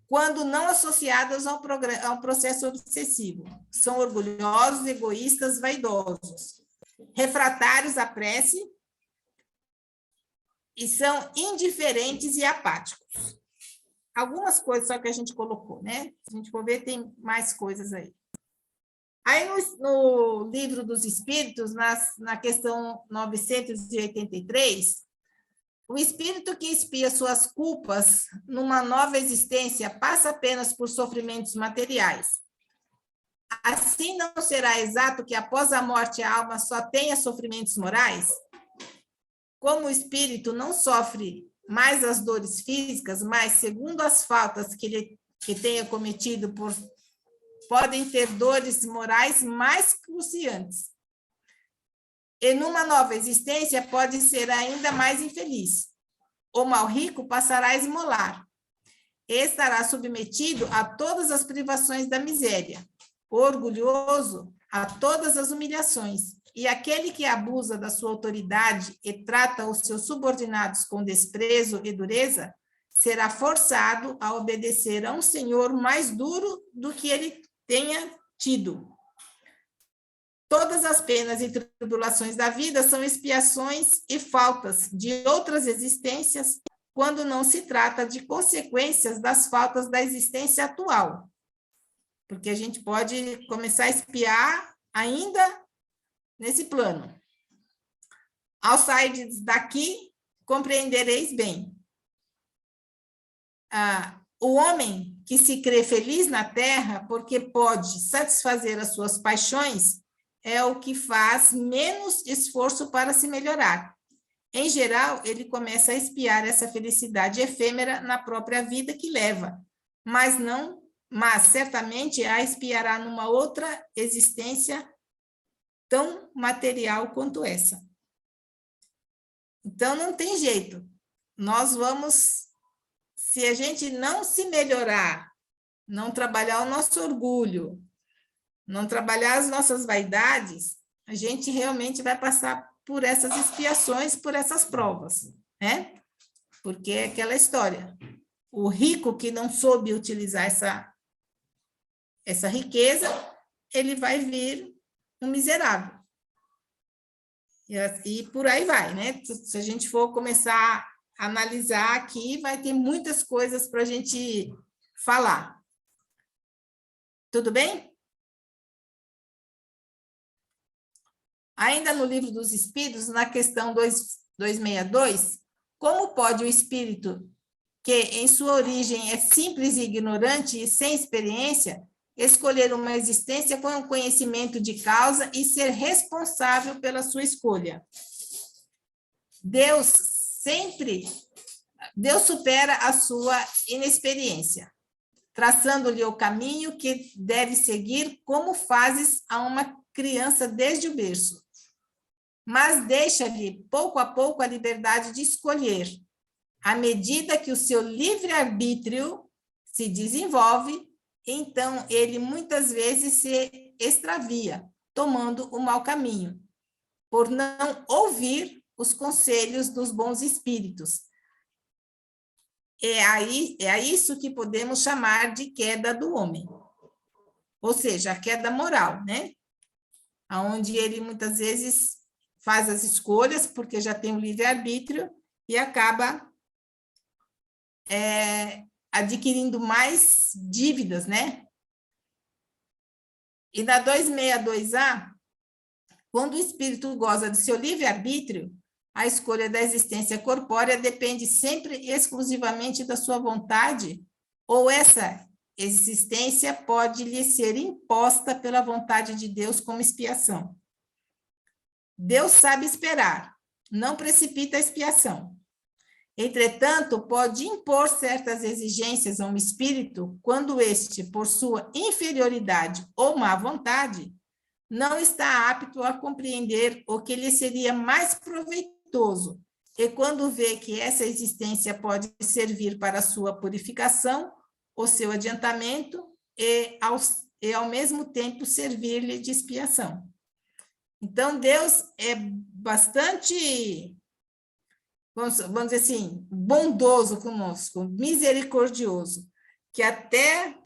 quando não associadas a um processo obsessivo. São orgulhosos, egoístas, vaidosos, refratários à prece e são indiferentes e apáticos. Algumas coisas só que a gente colocou, né? Se a gente for ver, tem mais coisas aí. Aí, no Livro dos Espíritos, na questão 983, o espírito que expia suas culpas numa nova existência passa apenas por sofrimentos materiais. Assim, não será exato que após a morte a alma só tenha sofrimentos morais? Como o espírito não sofre mais as dores físicas, mas, segundo as faltas que tenha cometido, podem ter dores morais mais cruciantes. E numa nova existência pode ser ainda mais infeliz. O mal rico passará a esmolar. E estará submetido a todas as privações da miséria. O orgulhoso a todas as humilhações. E aquele que abusa da sua autoridade e trata os seus subordinados com desprezo e dureza, será forçado a obedecer a um senhor mais duro do que ele tenha tido. Todas as penas e tribulações da vida são expiações e faltas de outras existências, quando não se trata de consequências das faltas da existência atual. Porque a gente pode começar a expiar ainda nesse plano. Ao sair daqui, compreendereis bem. O homem que se crê feliz na terra porque pode satisfazer as suas paixões é o que faz menos esforço para se melhorar. Em geral, ele começa a expiar essa felicidade efêmera na própria vida que leva, mas certamente a expiará numa outra existência tão material quanto essa. Então, não tem jeito. Nós vamos, se a gente não se melhorar, não trabalhar o nosso orgulho, não trabalhar as nossas vaidades, a gente realmente vai passar por essas expiações, por essas provas, né? Porque é aquela história. O rico que não soube utilizar essa riqueza, ele vai vir um miserável. E por aí vai, né? Se a gente for começar a analisar aqui, vai ter muitas coisas para a gente falar. Tudo bem? Ainda no Livro dos Espíritos, na questão 262, como pode o espírito, que em sua origem é simples e ignorante e sem experiência, escolher uma existência com um conhecimento de causa e ser responsável pela sua escolha? Deus supera a sua inexperiência, traçando-lhe o caminho que deve seguir, como fazes a uma criança desde o berço. Mas deixa-lhe, pouco a pouco, a liberdade de escolher, à medida que o seu livre-arbítrio se desenvolve. Então, ele muitas vezes se extravia, tomando o mau caminho, por não ouvir os conselhos dos bons espíritos. é a isso que podemos chamar de queda do homem. Ou seja, a queda moral, né? Onde ele muitas vezes faz as escolhas, porque já tem o livre-arbítrio, e acaba adquirindo mais dívidas, né? E na 262A, quando o espírito goza de seu livre-arbítrio, a escolha da existência corpórea depende sempre exclusivamente da sua vontade, ou essa existência pode lhe ser imposta pela vontade de Deus como expiação. Deus sabe esperar, não precipita a expiação. Entretanto, pode impor certas exigências a um espírito quando este, por sua inferioridade ou má vontade, não está apto a compreender o que lhe seria mais proveitoso, e quando vê que essa existência pode servir para a sua purificação, o seu adiantamento, e ao mesmo tempo servir-lhe de expiação. Então, Deus é bastante, vamos dizer assim, bondoso conosco, misericordioso, que até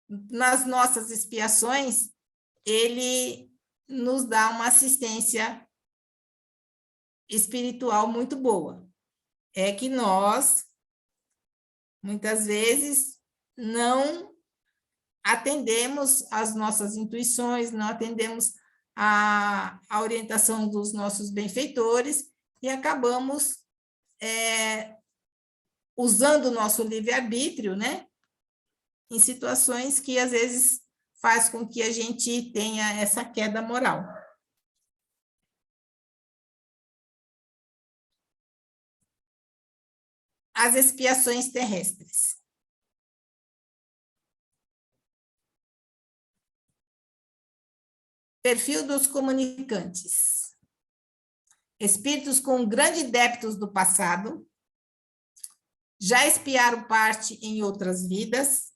nas nossas expiações, ele nos dá uma assistência espiritual muito boa. É que nós, muitas vezes, não atendemos às nossas intuições, não atendemos à orientação dos nossos benfeitores e acabamos usando o nosso livre-arbítrio, né? Em situações que, às vezes, faz com que a gente tenha essa queda moral. As expiações terrestres. Perfil dos comunicantes. Espíritos com grandes débitos do passado, já expiaram parte em outras vidas,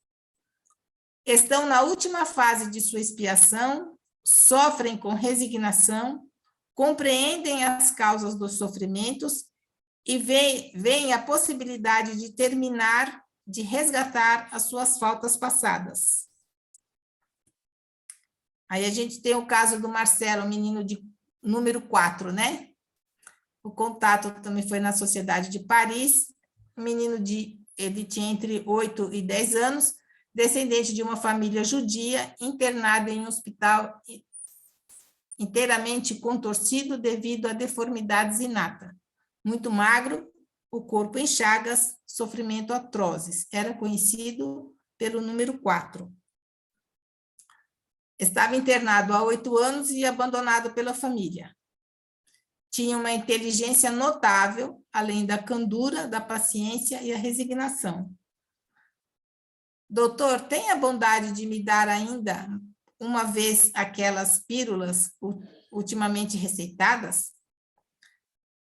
estão na última fase de sua expiação, sofrem com resignação, compreendem as causas dos sofrimentos e veem a possibilidade de terminar, de resgatar as suas faltas passadas. Aí a gente tem o caso do Marcelo, menino de número 4, né? O contato também foi na Sociedade de Paris, ele tinha entre 8 e 10 anos, descendente de uma família judia, internado em um hospital inteiramente contorcido devido a deformidades inatas. Muito magro, o corpo em chagas, sofrimento atrozes. Era conhecido pelo número 4. Estava internado há 8 anos e abandonado pela família. Tinha uma inteligência notável, além da candura, da paciência e a resignação. Doutor, tem a bondade de me dar ainda uma vez aquelas pílulas ultimamente receitadas?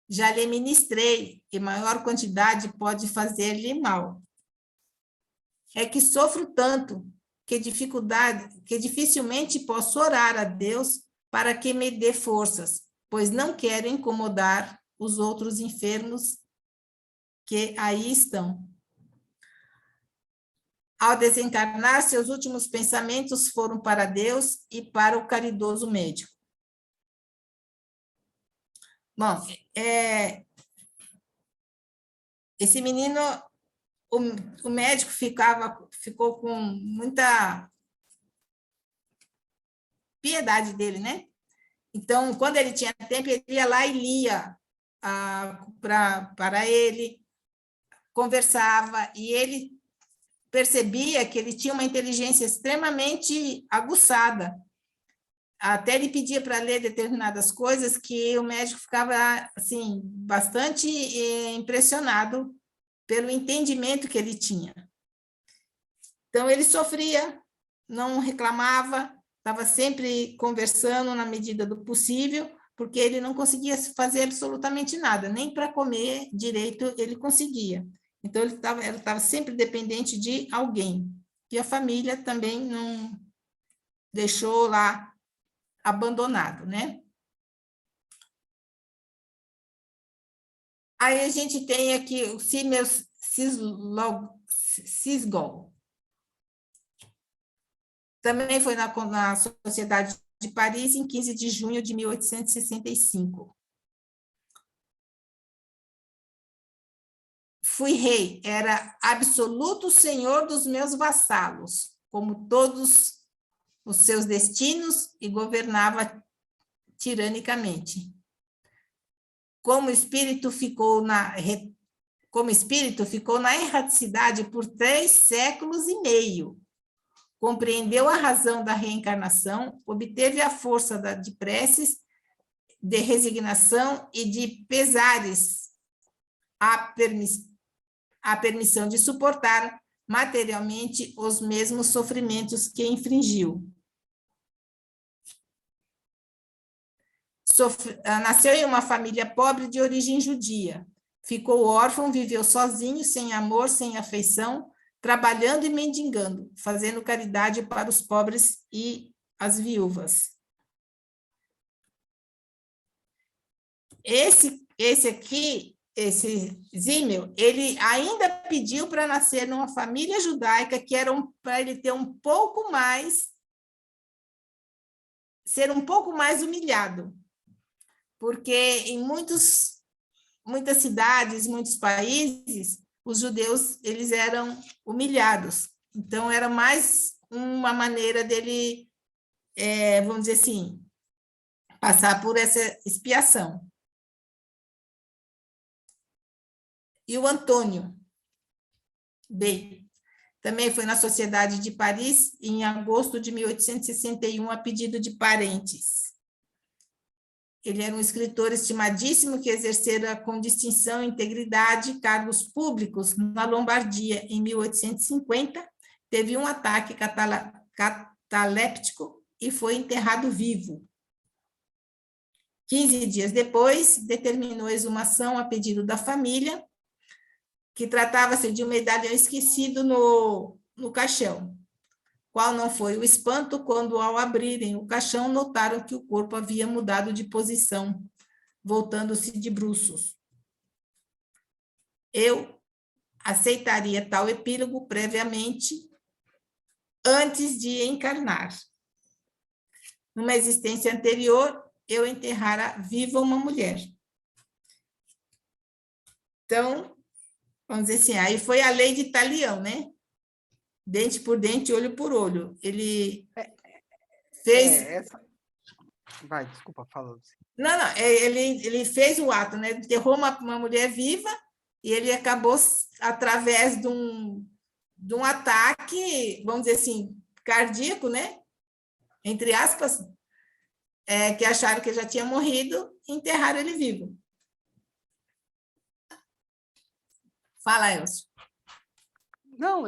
Já lhe ministrei, e maior quantidade pode fazer-lhe mal. É que sofro tanto que dificilmente posso orar a Deus para que me dê forças, pois não quero incomodar os outros enfermos que aí estão. Ao desencarnar, seus últimos pensamentos foram para Deus e para o caridoso médico. Bom, esse menino, o médico ficou com muita piedade dele, né? Então, quando ele tinha tempo, ele ia lá e lia para ele, conversava, e ele percebia que ele tinha uma inteligência extremamente aguçada. Até ele pedia para ler determinadas coisas que o médico ficava assim, bastante impressionado pelo entendimento que ele tinha. Então, ele sofria, não reclamava, estava sempre conversando na medida do possível, porque ele não conseguia fazer absolutamente nada, nem para comer direito ele conseguia. Então, ele estava sempre dependente de alguém. E a família também não deixou lá abandonado, né? Aí a gente tem aqui, Cisgol. Também foi na Sociedade de Paris, em 15 de junho de 1865. Fui rei, era absoluto senhor dos meus vassalos, como todos os seus destinos, e governava tiranicamente. Como espírito ficou na erraticidade por 3 séculos e meio. Compreendeu a razão da reencarnação, obteve a força de preces, de resignação e de pesares, a permissão de suportar materialmente os mesmos sofrimentos que infringiu. Nasceu em uma família pobre de origem judia. Ficou órfão, viveu sozinho, sem amor, sem afeição, trabalhando e mendigando, fazendo caridade para os pobres e as viúvas. Esse Zimmel, ele ainda pediu para nascer numa família judaica, que era para ele ter ser um pouco mais humilhado, porque em muitas cidades, muitos países, os judeus eles eram humilhados. Então, era mais uma maneira dele, vamos dizer assim, passar por essa expiação. E o Antônio B. também foi na Sociedade de Paris, em agosto de 1861, a pedido de parentes. Ele era um escritor estimadíssimo que exercera com distinção e integridade cargos públicos na Lombardia em 1850, teve um ataque cataléptico e foi enterrado vivo. 15 dias depois, determinou a exumação a pedido da família, que tratava-se de um medalhão esquecido no caixão, qual não foi o espanto quando, ao abrirem o caixão, notaram que o corpo havia mudado de posição, voltando-se de bruços. Eu aceitaria tal epílogo previamente, antes de encarnar. Numa existência anterior, eu enterrara viva uma mulher. Então, vamos dizer assim, aí foi a lei de Talião, né? Dente por dente, olho por olho. Ele fez... Vai, desculpa, fala. Não, ele fez o ato, né? Enterrou uma mulher viva e ele acabou, através de um ataque, vamos dizer assim, cardíaco, né? Entre aspas, que acharam que já tinha morrido, e enterraram ele vivo. Fala, Elcio. Não,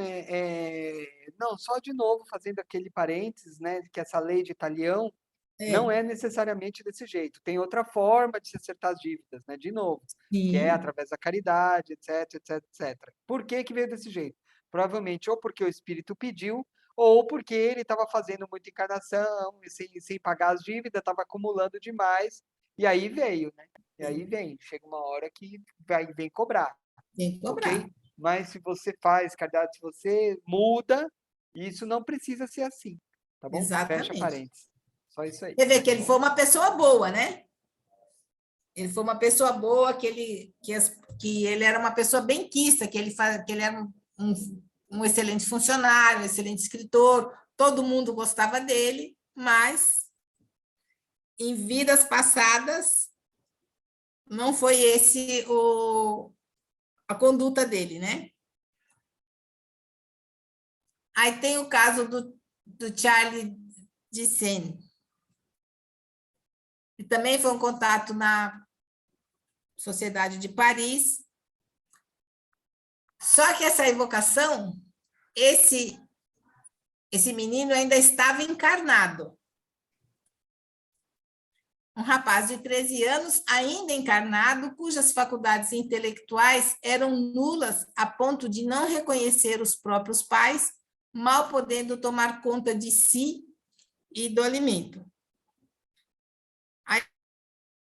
não, só de novo, fazendo aquele parênteses, né, que essa lei de Talião não é necessariamente desse jeito. Tem outra forma de se acertar as dívidas, né, de novo, que é através da caridade, etc, etc, etc. Por que que veio desse jeito? Provavelmente ou porque o espírito pediu, ou porque ele estava fazendo muita encarnação, e sem pagar as dívidas, estava acumulando demais, e aí veio, né? E aí chega uma hora que vem cobrar. Vem cobrar. Okay? Mas se você faz caridade, se você muda, isso não precisa ser assim, tá bom? Exatamente. Fecha parênteses. Só isso aí. Quer ver que ele foi uma pessoa boa, né? Ele foi uma pessoa boa, que ele era uma pessoa benquista, que ele era um excelente funcionário, um excelente escritor, todo mundo gostava dele, mas em vidas passadas não foi esse a conduta dele, né? Aí tem o caso do Charles de Sene. E também foi um contato na Sociedade de Paris. Só que essa evocação, esse menino ainda estava encarnado. Um rapaz de 13 anos, ainda encarnado, cujas faculdades intelectuais eram nulas a ponto de não reconhecer os próprios pais, mal podendo tomar conta de si e do alimento. Aí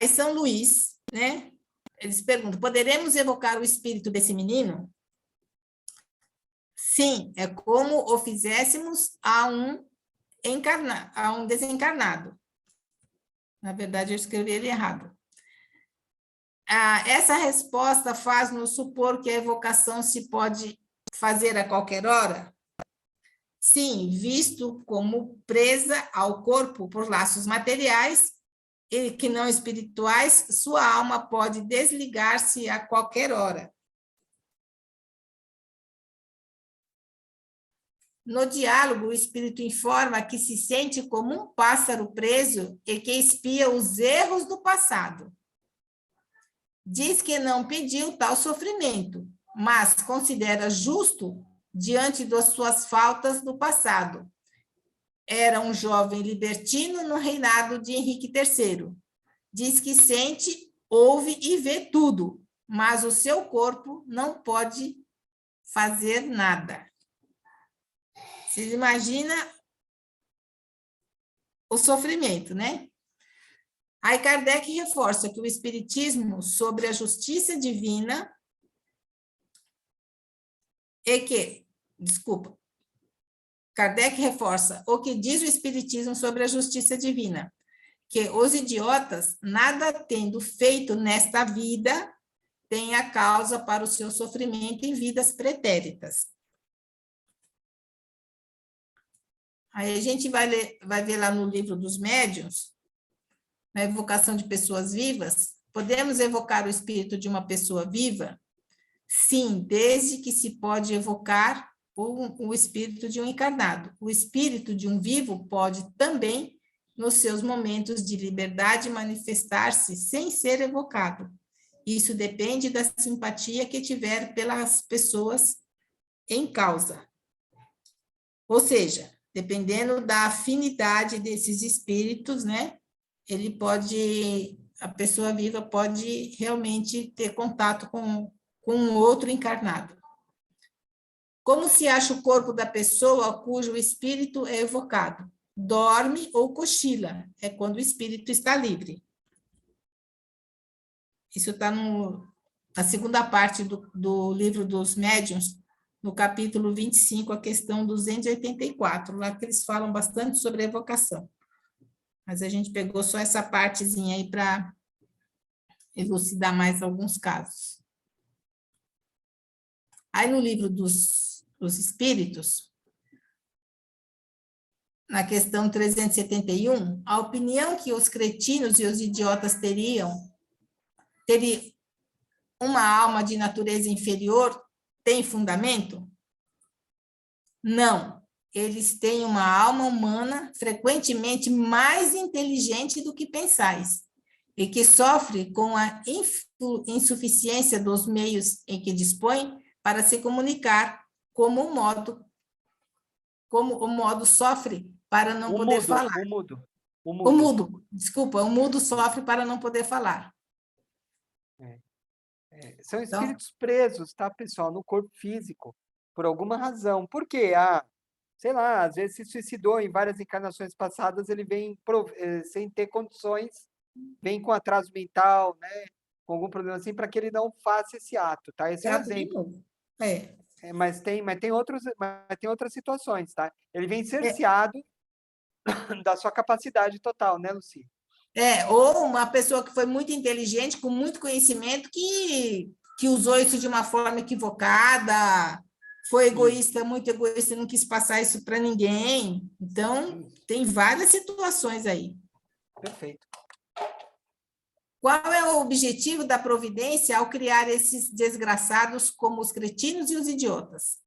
São Luís, né? Eles perguntam: poderemos evocar o espírito desse menino? Sim, é como o fizéssemos a um desencarnado. Na verdade, eu escrevi ele errado. Essa resposta faz-nos supor que a evocação se pode fazer a qualquer hora? Sim, visto como presa ao corpo por laços materiais e que não espirituais, sua alma pode desligar-se a qualquer hora. No diálogo, o espírito informa que se sente como um pássaro preso e que espia os erros do passado. Diz que não pediu tal sofrimento, mas considera justo diante das suas faltas do passado. Era um jovem libertino no reinado de Henrique III. Diz que sente, ouve e vê tudo, mas o seu corpo não pode fazer nada. Você imagina o sofrimento, né? Aí Kardec reforça que o Espiritismo sobre a justiça divina Kardec reforça o que diz o Espiritismo sobre a justiça divina, que os idiotas, nada tendo feito nesta vida, têm a causa para o seu sofrimento em vidas pretéritas. Aí a gente vai ver lá no livro dos médiuns, na evocação de pessoas vivas, podemos evocar o espírito de uma pessoa viva? Sim, desde que se pode evocar o espírito de um encarnado. O espírito de um vivo pode também, nos seus momentos de liberdade, manifestar-se sem ser evocado. Isso depende da simpatia que tiver pelas pessoas em causa. Ou seja, dependendo da afinidade desses espíritos, né? A pessoa viva pode realmente ter contato com um outro encarnado. Como se acha o corpo da pessoa cujo espírito é evocado? Dorme ou cochila, é quando o espírito está livre. Isso está na segunda parte do livro dos médiuns, no capítulo 25, a questão 284, lá que eles falam bastante sobre a evocação. Mas a gente pegou só essa partezinha aí para elucidar mais alguns casos. Aí no livro dos espíritos, na questão 371, a opinião que os cretinos e os idiotas teriam uma alma de natureza inferior tem fundamento? Não. Eles têm uma alma humana frequentemente mais inteligente do que pensais, e que sofre com a insuficiência dos meios em que dispõe para se comunicar, como o modo sofre para não poder falar. O mudo sofre para não poder falar. São espíritos presos, tá, pessoal, no corpo físico, por alguma razão. Por quê? Sei lá, às vezes se suicidou em várias encarnações passadas, ele vem sem ter condições, vem com atraso mental, né, com algum problema assim, para que ele não faça esse ato, tá? Esse é um exemplo. Mas tem outras situações, tá? Ele vem cerceado da sua capacidade total, né, Luci? Ou uma pessoa que foi muito inteligente, com muito conhecimento, que usou isso de uma forma equivocada, foi egoísta, muito egoísta, não quis passar isso para ninguém. Então, tem várias situações aí. Perfeito. Qual é o objetivo da providência ao criar esses desgraçados como os cretinos e os idiotas?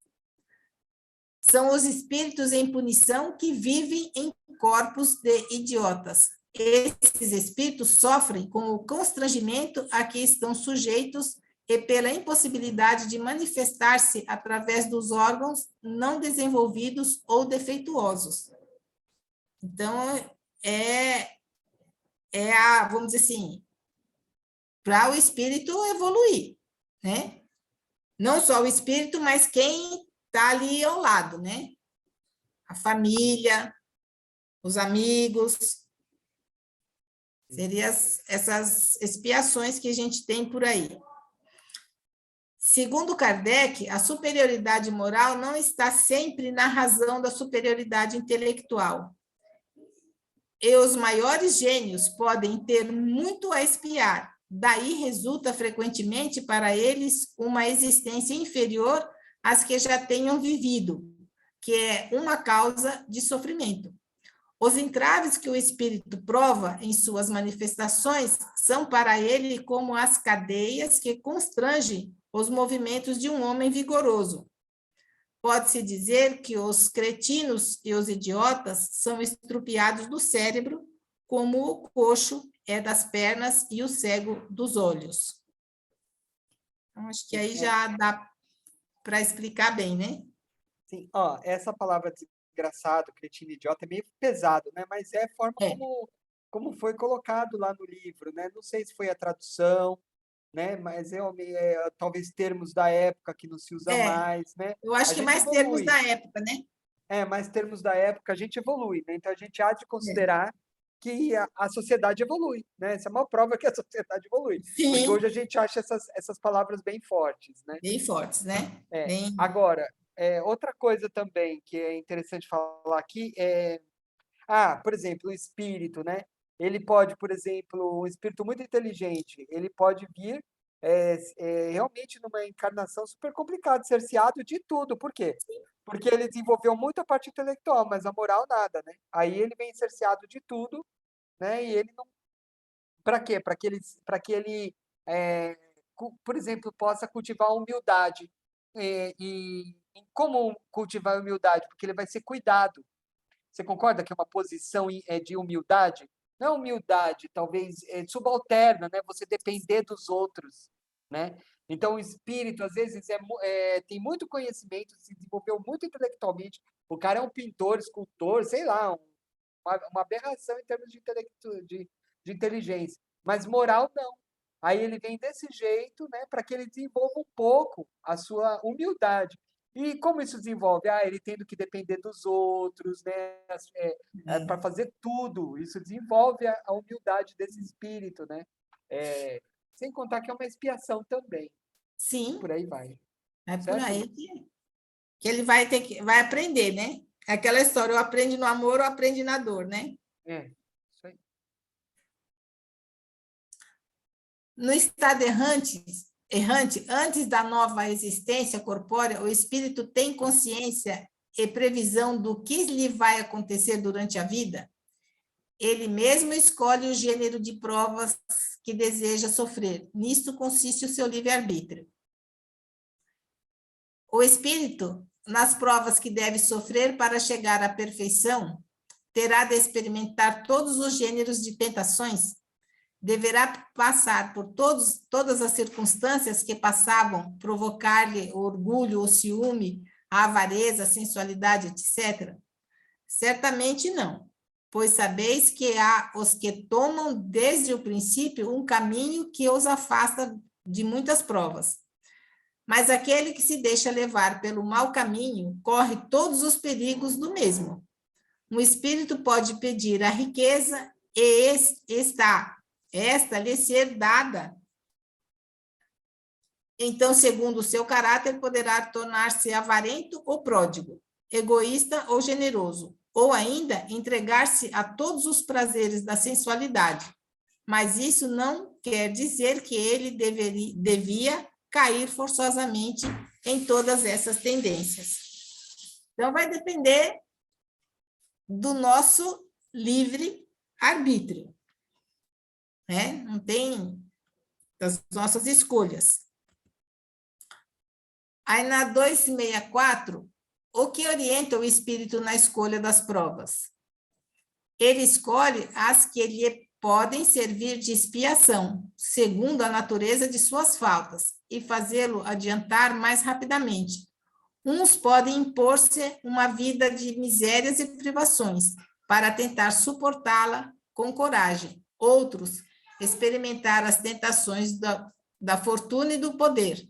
São os espíritos em punição que vivem em corpos de idiotas. Esses espíritos sofrem com o constrangimento a que estão sujeitos e pela impossibilidade de manifestar-se através dos órgãos não desenvolvidos ou defeituosos. Então, vamos dizer assim, para o espírito evoluir, né? Não só o espírito, mas quem está ali ao lado, né? A família, os amigos. Seriam essas expiações que a gente tem por aí. Segundo Kardec, a superioridade moral não está sempre na razão da superioridade intelectual. E os maiores gênios podem ter muito a expiar. Daí resulta frequentemente para eles uma existência inferior às que já tenham vivido, que é uma causa de sofrimento. Os entraves que o espírito prova em suas manifestações são para ele como as cadeias que constrangem os movimentos de um homem vigoroso. Pode-se dizer que os cretinos e os idiotas são estrupiados do cérebro, como o coxo é das pernas e o cego dos olhos. Então, acho que aí já dá para explicar bem, né? Sim, ó, essa palavra desgraçado, cretino, idiota é meio pesado, né? Mas é a forma como foi colocado lá no livro, né? Não sei se foi a tradução, né? Mas talvez termos da época que não se usa mais, né? Eu acho A que gente mais termos evolui. da época, né? Mais termos da época a gente evolui, né? Então a gente há de considerar que a sociedade evolui, né? Essa é uma prova que a sociedade evolui. Porque Sim, hoje a gente acha essas palavras bem fortes, né? bem fortes, né? Bem... Agora, outra coisa também que é interessante falar aqui por exemplo, o espírito, né? Ele pode, por exemplo, um espírito muito inteligente, ele pode vir realmente numa encarnação super complicada, cerceado de tudo. Por quê? Porque ele desenvolveu muito a parte intelectual, mas a moral nada, né? Aí ele vem cerceado de tudo, né? E ele não. Para quê? Para que ele, por exemplo, possa cultivar a humildade. E como cultivar a humildade? Porque ele vai ser cuidado. Você concorda que é uma posição de humildade? Não é humildade, talvez subalterna, né? Você depender dos outros, né? Então, o espírito, às vezes, tem muito conhecimento, se desenvolveu muito intelectualmente. O cara é um pintor, escultor, sei lá, uma aberração em termos de inteligência. Mas moral, não. Aí ele vem desse jeito, né? Para que ele desenvolva um pouco a sua humildade. E como isso desenvolve? Ele tendo que depender dos outros, né? Para fazer tudo. Isso desenvolve a humildade desse espírito, né? Sem contar que é uma expiação também. Sim, Por aí vai. é por Certo? aí que ele vai aprender, né? Aquela história, ou aprende no amor ou aprende na dor, né? Isso aí. No estado errante, antes da nova existência corpórea, o espírito tem consciência e previsão do que lhe vai acontecer durante a vida? Ele mesmo escolhe o gênero de provas que deseja sofrer. Nisto consiste o seu livre-arbítrio. O espírito, nas provas que deve sofrer para chegar à perfeição, terá de experimentar todos os gêneros de tentações, deverá passar por todas as circunstâncias que passavam provocar-lhe o orgulho, o ciúme, a avareza, a sensualidade, etc. Certamente não, pois sabeis que há os que tomam desde o princípio um caminho que os afasta de muitas provas. Mas aquele que se deixa levar pelo mau caminho corre todos os perigos do mesmo. Um espírito pode pedir a riqueza e esta lhe ser dada. Então, segundo o seu caráter, poderá tornar-se avarento ou pródigo, egoísta ou generoso, ou ainda entregar-se a todos os prazeres da sensualidade. Mas isso não quer dizer que ele devia cair forçosamente em todas essas tendências. Então, vai depender do nosso livre arbítrio, né? Não tem das nossas escolhas. Aí, na 264, o que orienta o espírito na escolha das provas? Ele escolhe as que lhe podem servir de expiação, segundo a natureza de suas faltas, e fazê-lo adiantar mais rapidamente. Uns podem impor-se uma vida de misérias e privações, para tentar suportá-la com coragem. Outros, experimentar as tentações da fortuna e do poder,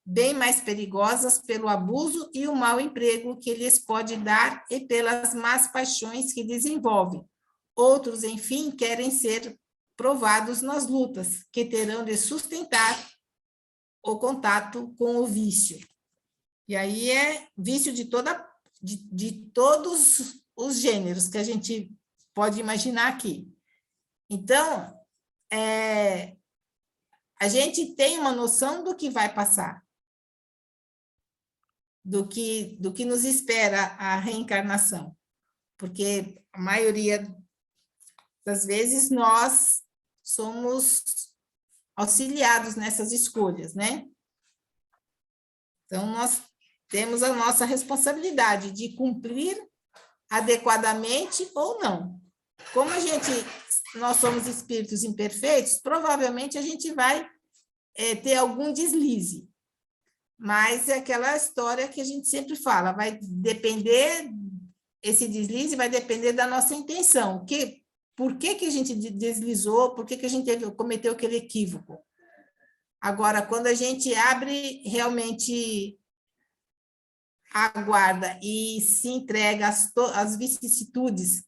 bem mais perigosas pelo abuso e o mau emprego que lhes pode dar e pelas más paixões que desenvolvem. Outros, enfim, querem ser provados nas lutas, que terão de sustentar o contato com o vício. E aí é vício de todos os gêneros que a gente pode imaginar aqui. Então, a gente tem uma noção do que vai passar, do que nos espera a reencarnação, porque a maioria das vezes nós somos auxiliados nessas escolhas, né? Então, nós temos a nossa responsabilidade de cumprir adequadamente ou não. Como nós somos espíritos imperfeitos, provavelmente a gente vai ter algum deslize. Mas é aquela história que a gente sempre fala, vai depender, esse deslize vai depender da nossa intenção. Por que a gente deslizou, por que a gente cometeu aquele equívoco? Agora, quando a gente abre realmente a guarda e se entrega às vicissitudes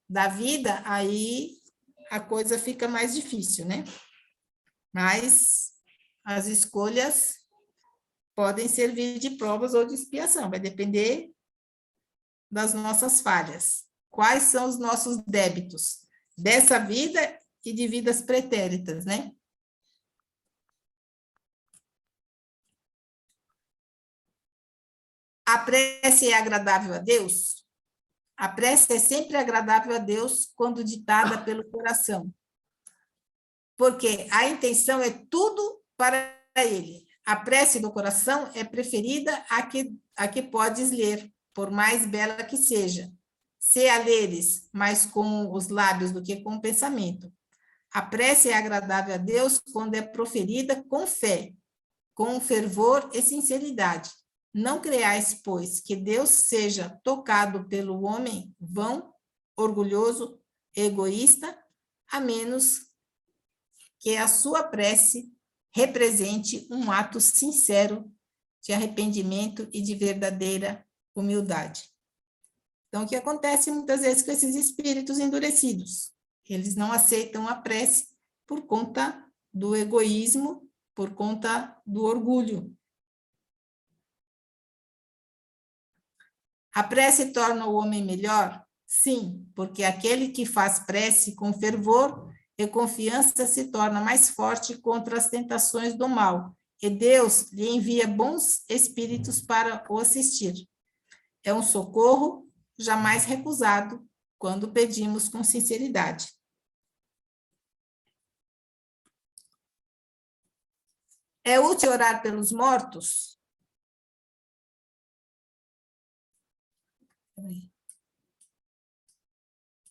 da vida, aí a coisa fica mais difícil, né? Mas as escolhas podem servir de provas ou de expiação, vai depender das nossas falhas. Quais são os nossos débitos dessa vida e de vidas pretéritas, né? A prece é agradável a Deus? A prece é sempre agradável a Deus quando ditada pelo coração. Porque a intenção é tudo para Ele. A prece do coração é preferida à que podes ler, por mais bela que seja. Se a leres mais com os lábios do que com o pensamento. A prece é agradável a Deus quando é proferida com fé, com fervor e sinceridade. Não creais, pois, que Deus seja tocado pelo homem vão, orgulhoso, egoísta, a menos que a sua prece represente um ato sincero de arrependimento e de verdadeira humildade. Então, o que acontece muitas vezes com esses espíritos endurecidos? Eles não aceitam a prece por conta do egoísmo, por conta do orgulho. A prece torna o homem melhor? Sim, porque aquele que faz prece com fervor e confiança se torna mais forte contra as tentações do mal, e Deus lhe envia bons espíritos para o assistir. É um socorro jamais recusado quando pedimos com sinceridade. É útil orar pelos mortos?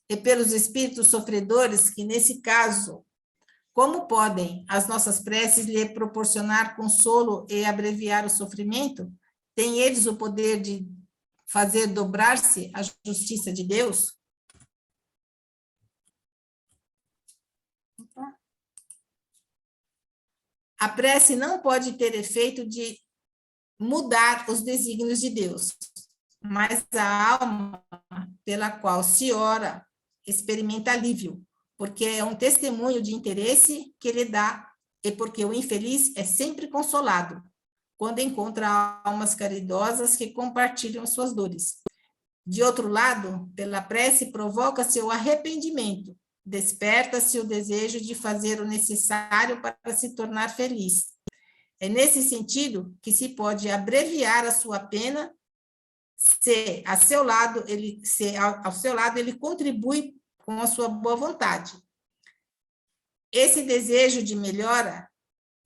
E pelos espíritos sofredores, que nesse caso, como podem as nossas preces lhe proporcionar consolo e abreviar o sofrimento? Têm eles o poder de fazer dobrar-se a justiça de Deus? A prece não pode ter efeito de mudar os desígnios de Deus, mas a alma pela qual se ora experimenta alívio, porque é um testemunho de interesse que ele dá, e porque o infeliz é sempre consolado, quando encontra almas caridosas que compartilham as suas dores. De outro lado, pela prece provoca-se o arrependimento, desperta-se o desejo de fazer o necessário para se tornar feliz. É nesse sentido que se pode abreviar a sua pena se ao seu lado ele contribui com a sua boa vontade. Esse desejo de melhora,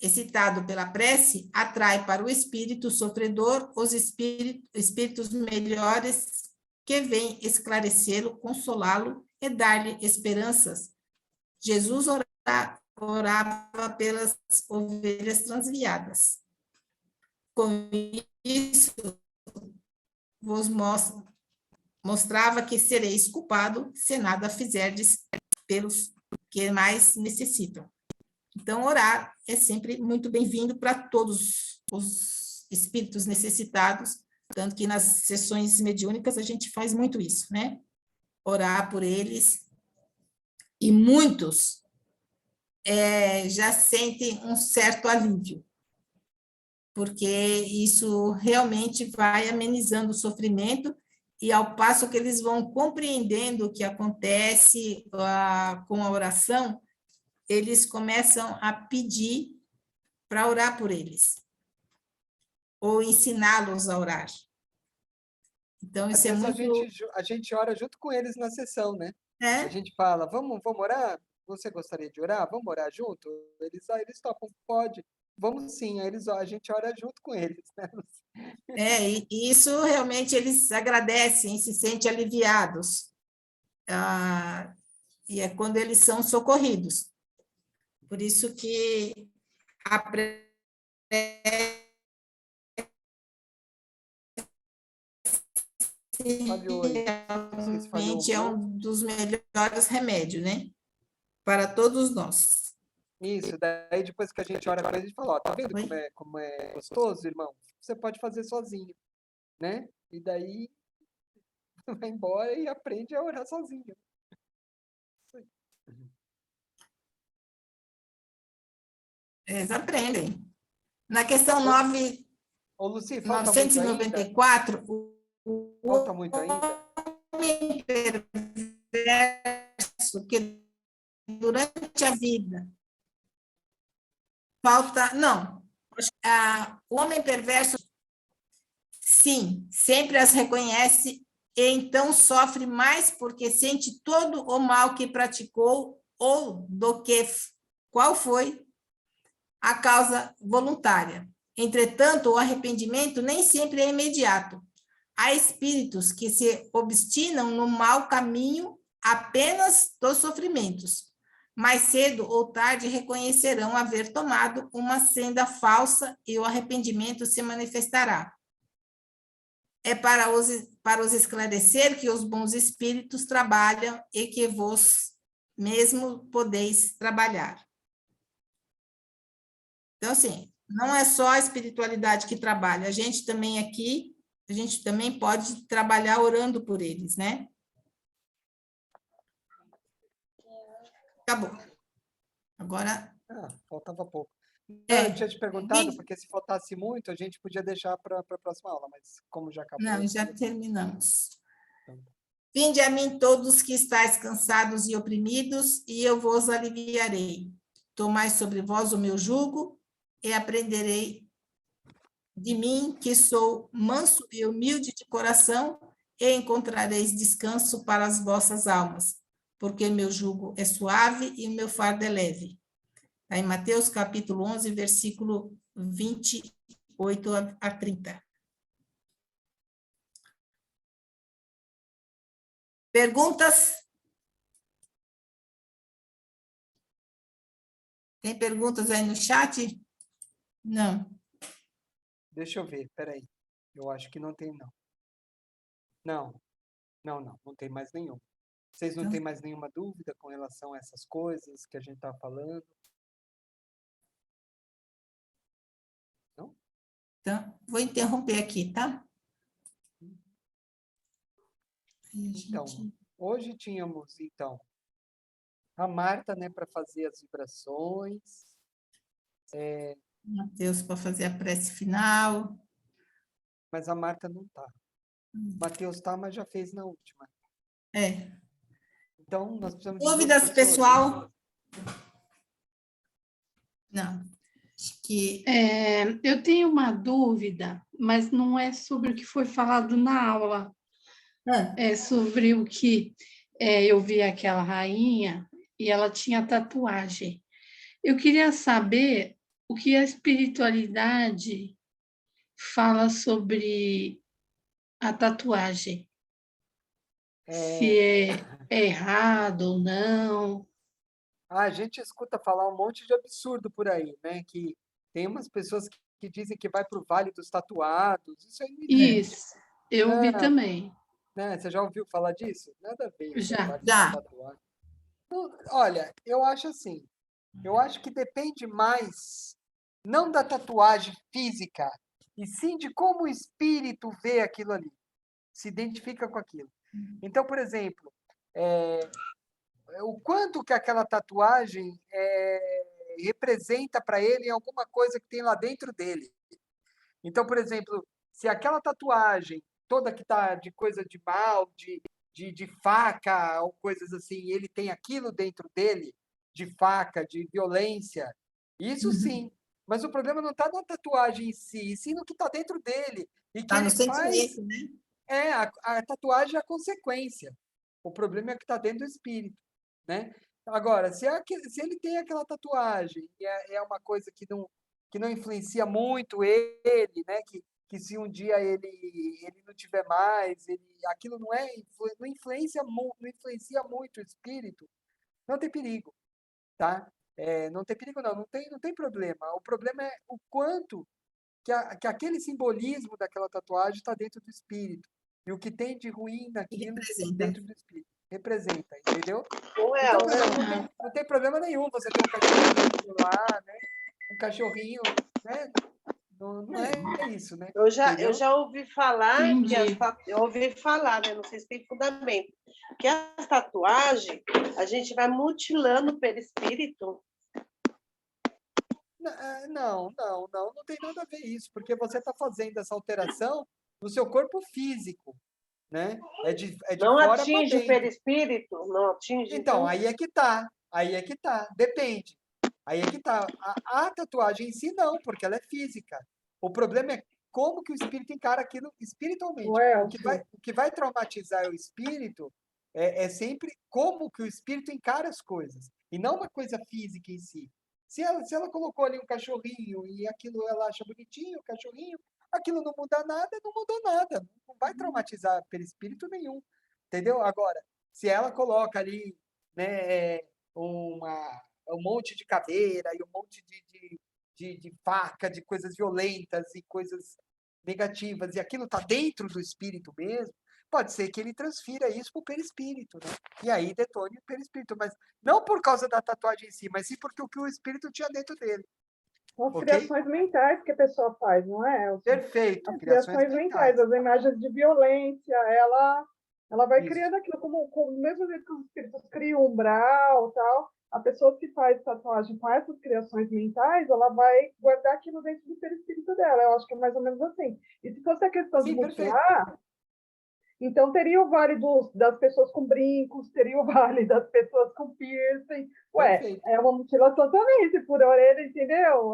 excitado pela prece, atrai para o espírito sofredor os espíritos melhores que vêm esclarecê-lo, consolá-lo e dar-lhe esperanças. Jesus orava pelas ovelhas transviadas. Com isso, vos mostrava que sereis culpado se nada fizerdes pelos que mais necessitam. Então, orar é sempre muito bem-vindo para todos os espíritos necessitados, tanto que nas sessões mediúnicas a gente faz muito isso, né? Orar por eles. E muitos já sentem um certo alívio. porque isso realmente vai amenizando o sofrimento, e ao passo que eles vão compreendendo o que acontece com a oração, eles começam a pedir para orar por eles, ou ensiná-los a orar. Então, Às isso é vezes muito... a gente ora junto com eles na sessão, né? A É, gente fala, vamos orar? Você gostaria de orar? Vamos orar junto? Eles topam, pode. Vamos sim, aí a gente ora junto com eles, né? e isso realmente eles agradecem, se sentem aliviados. E é quando eles são socorridos. Por isso que a Falhou aí. Não sei se falhou um realmente é pouco. um dos melhores remédios, né? Para todos nós. Isso, daí depois que a gente ora com eles, a gente fala, ó, tá vendo Oi? como é gostoso, irmão? Você pode fazer sozinho, né? E daí vai embora e aprende a orar sozinho. Eles aprendem. Na questão Ô, 9, ô Luci, falta muito ainda? 994, o Falta muito ainda? homem perverso que durante a vida falta... Não, o homem perverso, sim, sempre as reconhece e então sofre mais porque sente todo o mal que praticou ou do que qual foi a causa voluntária. Entretanto, o arrependimento nem sempre é imediato. Há espíritos que se obstinam no mau caminho apenas dos sofrimentos. Mais cedo ou tarde reconhecerão haver tomado uma senda falsa e o arrependimento se manifestará. É para os esclarecer que os bons espíritos trabalham e que vos mesmo podeis trabalhar. Então, assim, não é só a espiritualidade que trabalha, a gente também aqui, a gente também pode trabalhar orando por eles, né? Acabou. Agora, Faltava pouco. Não, eu tinha te perguntado, 20, porque se faltasse muito, a gente podia deixar para a próxima aula, mas como já acabou... não, já terminamos. Então, Vinde a mim todos que estáis cansados e oprimidos, e eu vos aliviarei. Tomai sobre vós o meu jugo, e aprenderei de mim, que sou manso e humilde de coração, e encontrareis descanso para as vossas almas, porque meu jugo é suave e o meu fardo é leve. Está em Mateus capítulo 11, versículo 28 a 30. Perguntas? Tem perguntas aí no chat? Não. deixa eu ver, peraí. Eu acho que não tem, não. Não tem mais nenhum. Vocês não Então, têm mais nenhuma dúvida com relação a essas coisas que a gente está falando? Não? então, vou interromper aqui, tá? Então, hoje tínhamos, então, a Marta, né, para fazer as vibrações. Mateus para fazer a prece final. Mas a Marta não está. Mateus está, mas já fez na última. É. Então, nós precisamos de duas Dúvidas, pessoas. pessoal? Não. Acho que Eu tenho uma dúvida, mas não é sobre o que foi falado na aula, é sobre o que eu vi aquela rainha e ela tinha tatuagem. Eu queria saber o que a espiritualidade fala sobre a tatuagem, se é errado ou não. A gente escuta falar um monte de absurdo por aí, né? Que tem umas pessoas que dizem que vai para o Vale dos Tatuados. Isso aí não existe. Isso, eu vi Não, também, né? Você já ouviu falar disso? Nada a ver isso aí, já. Vale dos já. Tatuados. Então, olha, eu acho assim. Eu acho que depende mais, não da tatuagem física, e sim de como o espírito vê aquilo ali, se identifica com aquilo. Então, por exemplo, o quanto que aquela tatuagem representa para ele em alguma coisa que tem lá dentro dele. Então, por exemplo, se aquela tatuagem toda que tá de coisa de mal, de faca ou coisas assim, ele tem aquilo dentro dele, de faca, de violência, isso sim. Mas o problema não está na tatuagem em si, e sim no que está dentro dele. E que Está no ele faz. sentimento, né? A tatuagem é a consequência. O problema é que está dentro do espírito, né? Agora, se ele tem aquela tatuagem e é uma coisa que não influencia muito ele, né? Que se um dia ele não tiver mais, aquilo não influencia muito o espírito, não tem perigo, tá? Não tem perigo não tem problema. O problema é o quanto que aquele simbolismo daquela tatuagem está dentro do espírito. E o que tem de ruim Que naquilo representa. dentro do espírito. Representa, entendeu? Ô, Então, Elza, não tem problema nenhum você ter um cachorrinho lá, né? Um cachorrinho, né? Não é isso, né? eu Entendeu? já ouvi falar Entendi. eu ouvi falar, né? Não sei se tem fundamento, que a tatuagem a gente vai mutilando o perispírito. Não tem nada a ver isso, porque você está fazendo essa alteração no seu corpo físico, né? É de Não fora para atinge o dentro. perispírito? Não atinge, Então, aí é que tá, depende. Aí é que tá. A tatuagem em si não, porque ela é física. O problema é como que o espírito encara aquilo espiritualmente. O que vai traumatizar o espírito é sempre como que o espírito encara as coisas, e não uma coisa física em si. Se ela colocou ali um cachorrinho e aquilo ela acha bonitinho, o cachorrinho, aquilo não muda nada, não mudou nada. Não vai traumatizar perispírito nenhum. Entendeu? Agora, se ela coloca ali, né, um monte de caveira e um monte de faca, de coisas violentas e coisas negativas, e aquilo está dentro do espírito mesmo, pode ser que ele transfira isso para o perispírito, né? E aí detone o perispírito, mas não por causa da tatuagem em si, mas sim porque o que o espírito tinha dentro dele. São as Ok? criações mentais que a pessoa faz, não é, Elcio? Perfeito, Criações mentais, as imagens de violência, ela vai Isso. criando aquilo, como do mesmo jeito que os espíritos criam umbral, tal, a pessoa que faz tatuagem com essas criações mentais, ela vai guardar aquilo dentro do perispírito dela. Eu acho que é mais ou menos assim. E se fosse a questão de Sim, perfeito. mutilar, então teria o vale das pessoas com brincos, teria o vale das pessoas com piercing. Ué, Perfeito. é uma mutilação também, se por orelha, entendeu?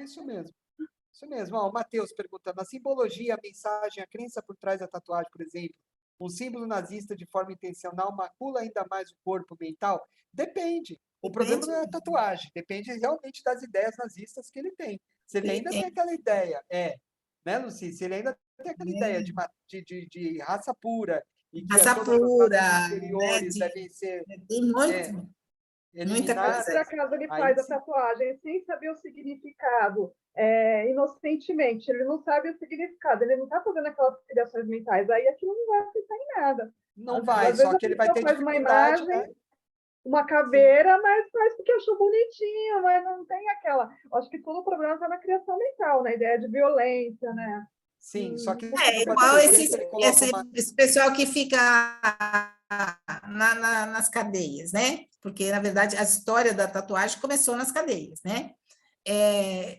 Isso mesmo. Isso mesmo. Ó, o Matheus perguntando, a simbologia, a mensagem, a crença por trás da tatuagem, por exemplo, um símbolo nazista de forma intencional macula ainda mais o corpo mental? Depende. O problema não é a tatuagem, depende realmente das ideias nazistas que ele tem. Se ele ainda tem aquela ideia, né, Luci? Se ele ainda tem aquela ideia de raça pura e que Raça todas as pura, raças inferiores devem ser tem muita eliminadas, Por acaso ele aí faz a sim. tatuagem sem saber o significado, inocentemente, ele não sabe o significado, ele não está fazendo aquelas criações mentais, aí aquilo não vai afetar em nada. Não vai, Às vezes só a que ele vai pessoa ter faz uma dificuldade, imagem, né? uma caveira, mas faz porque achou bonitinho, mas não tem aquela. Acho que todo o problema está na criação mental, na ideia de violência, né? Sim, só que É não pode igual esquecer que ele coloca uma... esse pessoal que fica nas cadeias, né? Porque, na verdade, a história da tatuagem começou nas cadeias, né?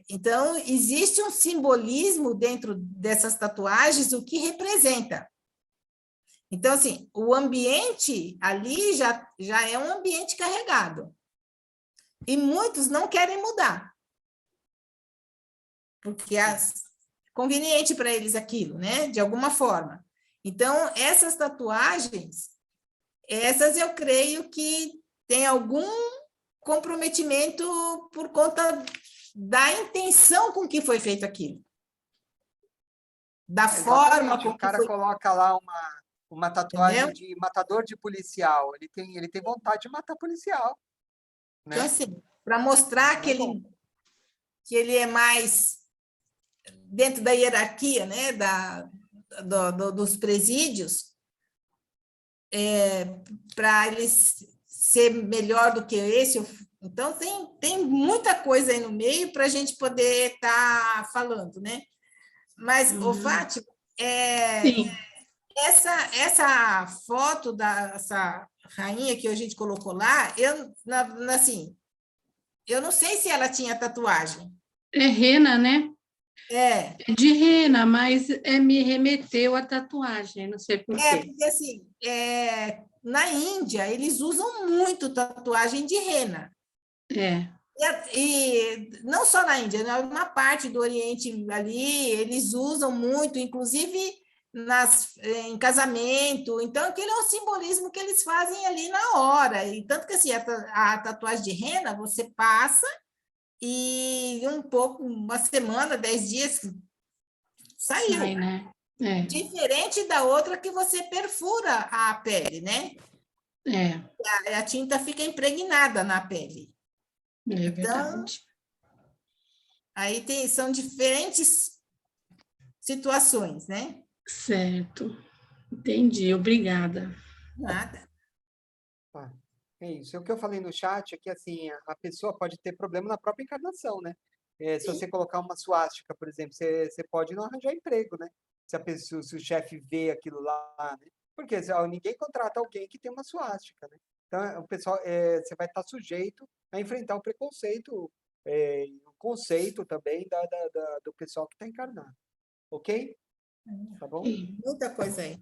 Então, existe um simbolismo dentro dessas tatuagens, o que representa. Então, assim, o ambiente ali já é um ambiente carregado. E muitos não querem mudar. Porque é conveniente para eles aquilo, né? De alguma forma. Então, essas tatuagens, essas eu creio que tem algum comprometimento por conta da intenção com que foi feito aquilo. Da forma Exatamente. como O cara foi... coloca lá uma tatuagem Entendeu? de matador de policial. Ele tem vontade de matar policial. Né? Então, assim, para mostrar que ele é mais dentro da hierarquia, né, dos presídios, para ele ser melhor do que esse. Então, tem muita coisa aí no meio para a gente poder estar falando, né? Mas, Fátima, Sim. essa foto dessa rainha que a gente colocou lá, assim, eu não sei se ela tinha tatuagem. É rena, né? É, É de rena, mas me remeteu à tatuagem, não sei por quê. porque assim, na Índia, eles usam muito tatuagem de rena. É, E não só na Índia, na parte do Oriente ali, eles usam muito, inclusive em casamento. Então, aquele é um simbolismo que eles fazem ali na hora. E tanto que assim, a tatuagem de rena, você passa e um pouco, uma semana, 10 dias, saiu. sai, né? É, Diferente da outra que você perfura a pele, né? é, A tinta fica impregnada na pele. é Então, verdade. aí são diferentes situações, né? Certo. Entendi, obrigada. Nada. Tá. É isso. O que eu falei no chat é que assim, a pessoa pode ter problema na própria encarnação, né? Se você colocar uma suástica, por exemplo, você pode não arranjar emprego, né? Se a pessoa, se o chefe vê aquilo lá, né? Porque ninguém contrata alguém que tem uma suástica, né? Então, o pessoal, você vai estar sujeito a enfrentar o preconceito, o conceito também do pessoal que está encarnado. Ok? Tá bom? Muita coisa aí.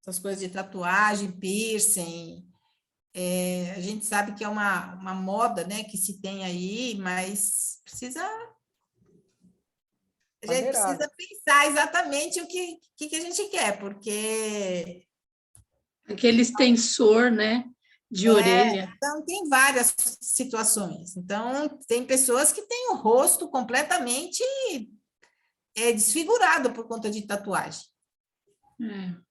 Essas coisas de tatuagem, piercing. A gente sabe que é uma moda, né, que se tem aí, mas a gente Maneirado. precisa pensar exatamente o que a gente quer, porque Aquele extensor, né? De orelha. então tem várias situações. Então, tem pessoas que têm o rosto completamente desfigurado por conta de tatuagem. É,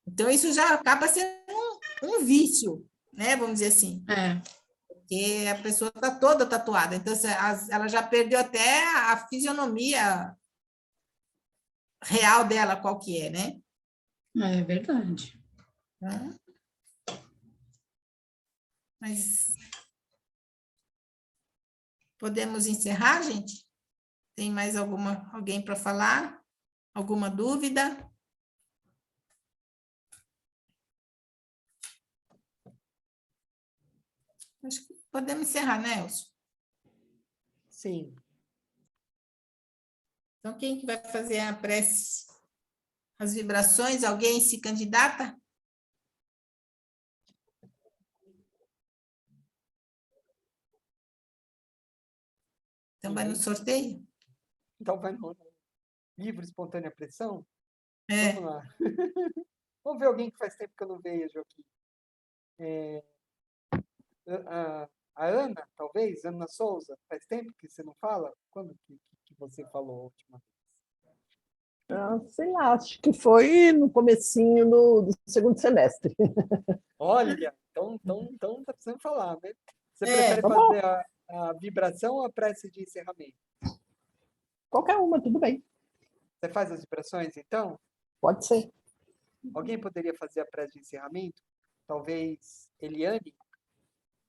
Então, isso já acaba sendo um vício, né? Vamos dizer assim. é, Porque a pessoa está toda tatuada. Então, ela já perdeu até a fisionomia real dela, qual que é, né? é verdade. Mas podemos encerrar, gente? Tem mais alguém para falar? Alguma dúvida? Acho que podemos encerrar, né, Elcio? Sim. Então, quem que vai fazer a prece? As vibrações? Alguém se candidata? Então, vai no sorteio? Então vai no livre, espontânea pressão? É. Vamos lá. Vamos ver alguém que faz tempo que eu não vejo aqui. A Ana, talvez? Ana Souza? Faz tempo que você não fala? Quando que você falou a última vez? Sei lá, acho que foi no comecinho do segundo semestre. Olha, então tá precisando falar, né? Você prefere Tá bom. fazer a vibração ou a prece de encerramento? Qualquer uma, tudo bem. Você faz as vibrações, então? Pode ser. Alguém poderia fazer a prece de encerramento? Talvez Eliane?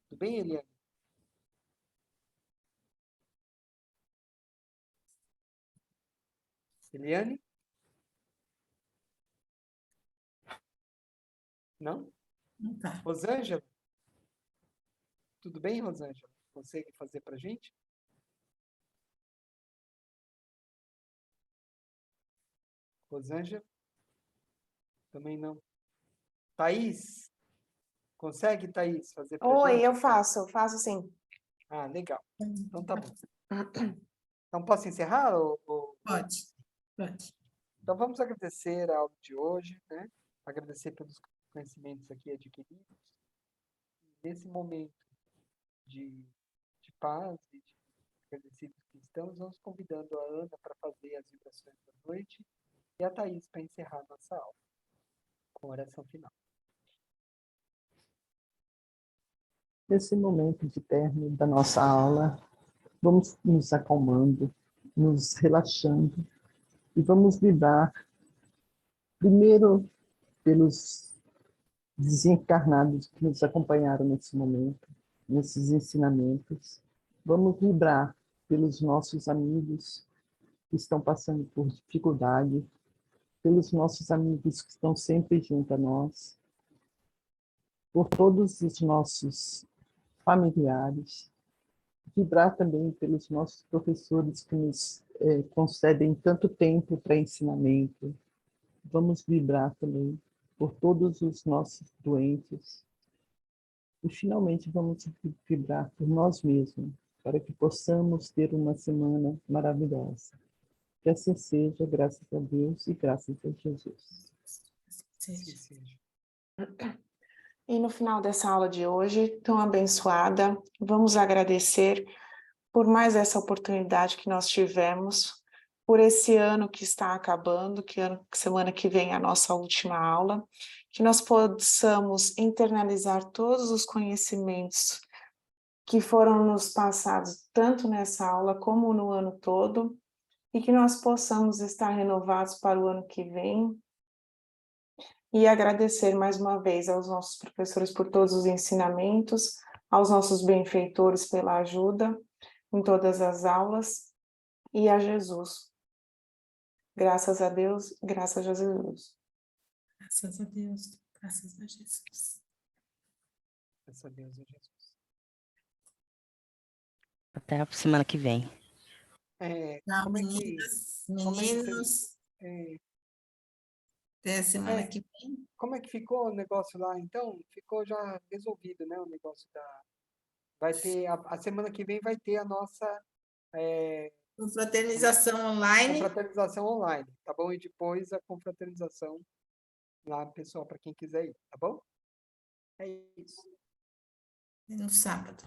Tudo bem, Eliane? Eliane? Não? Tá. Rosângela? Tudo bem, Rosângela? Consegue fazer para a gente? Rosângela? Também não. Thaís? Consegue, Thaís, fazer para a Oi, gente? eu faço sim. Ah, legal. Então tá bom. Então posso encerrar? Pode. Então vamos agradecer a aula de hoje, né? Agradecer pelos conhecimentos aqui adquiridos. Nesse momento de paz e de agradecidos que estamos, vamos convidando a Ana para fazer as vibrações da noite e a Thaís para encerrar a nossa aula com oração final. Nesse momento de término da nossa aula, vamos nos acalmando, nos relaxando e vamos vibrar primeiro pelos desencarnados que nos acompanharam nesse momento, nesses ensinamentos. Vamos vibrar pelos nossos amigos que estão passando por dificuldade, pelos nossos amigos que estão sempre junto a nós, por todos os nossos familiares, vibrar também pelos nossos professores que nos concedem tanto tempo para ensinamento. Vamos vibrar também por todos os nossos doentes. E, finalmente, vamos vibrar por nós mesmos, para que possamos ter uma semana maravilhosa. Que assim seja, graças a Deus e graças a Jesus. Assim seja. E no final dessa aula de hoje, tão abençoada, vamos agradecer por mais essa oportunidade que nós tivemos, por esse ano que está acabando, semana que vem é a nossa última aula, que nós possamos internalizar todos os conhecimentos que foram nos passados, tanto nessa aula como no ano todo, e que nós possamos estar renovados para o ano que vem, e agradecer mais uma vez aos nossos professores por todos os ensinamentos, aos nossos benfeitores pela ajuda em todas as aulas, e a Jesus. Graças a Deus, graças a Jesus. Graças a Deus, graças a Jesus. Graças a Deus e Jesus. Até a semana que vem. Tchau, Como é que... meninas, como é que meninos. Até semana que vem. Como é que ficou o negócio lá, então? Ficou já resolvido, né, o negócio da... Vai ter, a semana que vem vai ter a nossa... Confraternização online. Confraternização online, tá bom? E depois a confraternização lá, pessoal, para quem quiser ir, tá bom? É isso. No sábado.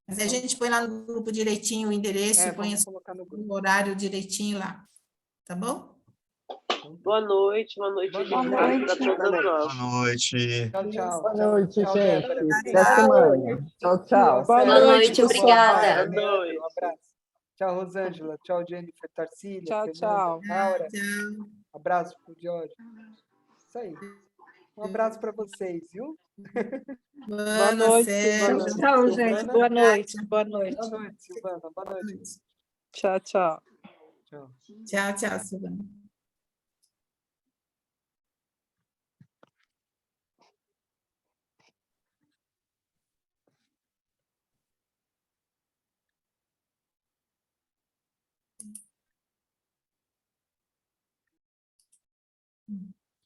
Mas a gente põe lá no grupo direitinho o endereço, põe o horário direitinho lá. Tá bom? Boa noite, boa noite. Boa noite. Boa noite. Tchau, tchau. Boa noite, tchau, gente. Débora. Até a semana. Tchau, tchau. Boa noite, obrigada. Um abraço. Tchau, Rosângela. Tchau, Jennifer, Tarsília, Tchau, Fernanda, tchau. Laura. Tchau. Abraço pro Jorge. Isso aí. Um abraço para vocês, viu? Boa noite. Tchau, gente. Boa noite. Boa noite. Boa noite, Silvana. Boa noite. Tchau, tchau. Tchau. Tchau, tchau, Silvana.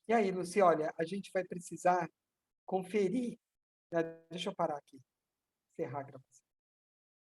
E aí, Luci, olha, a gente vai precisar conferir. Deixa eu parar aqui. Encerrar a gravação.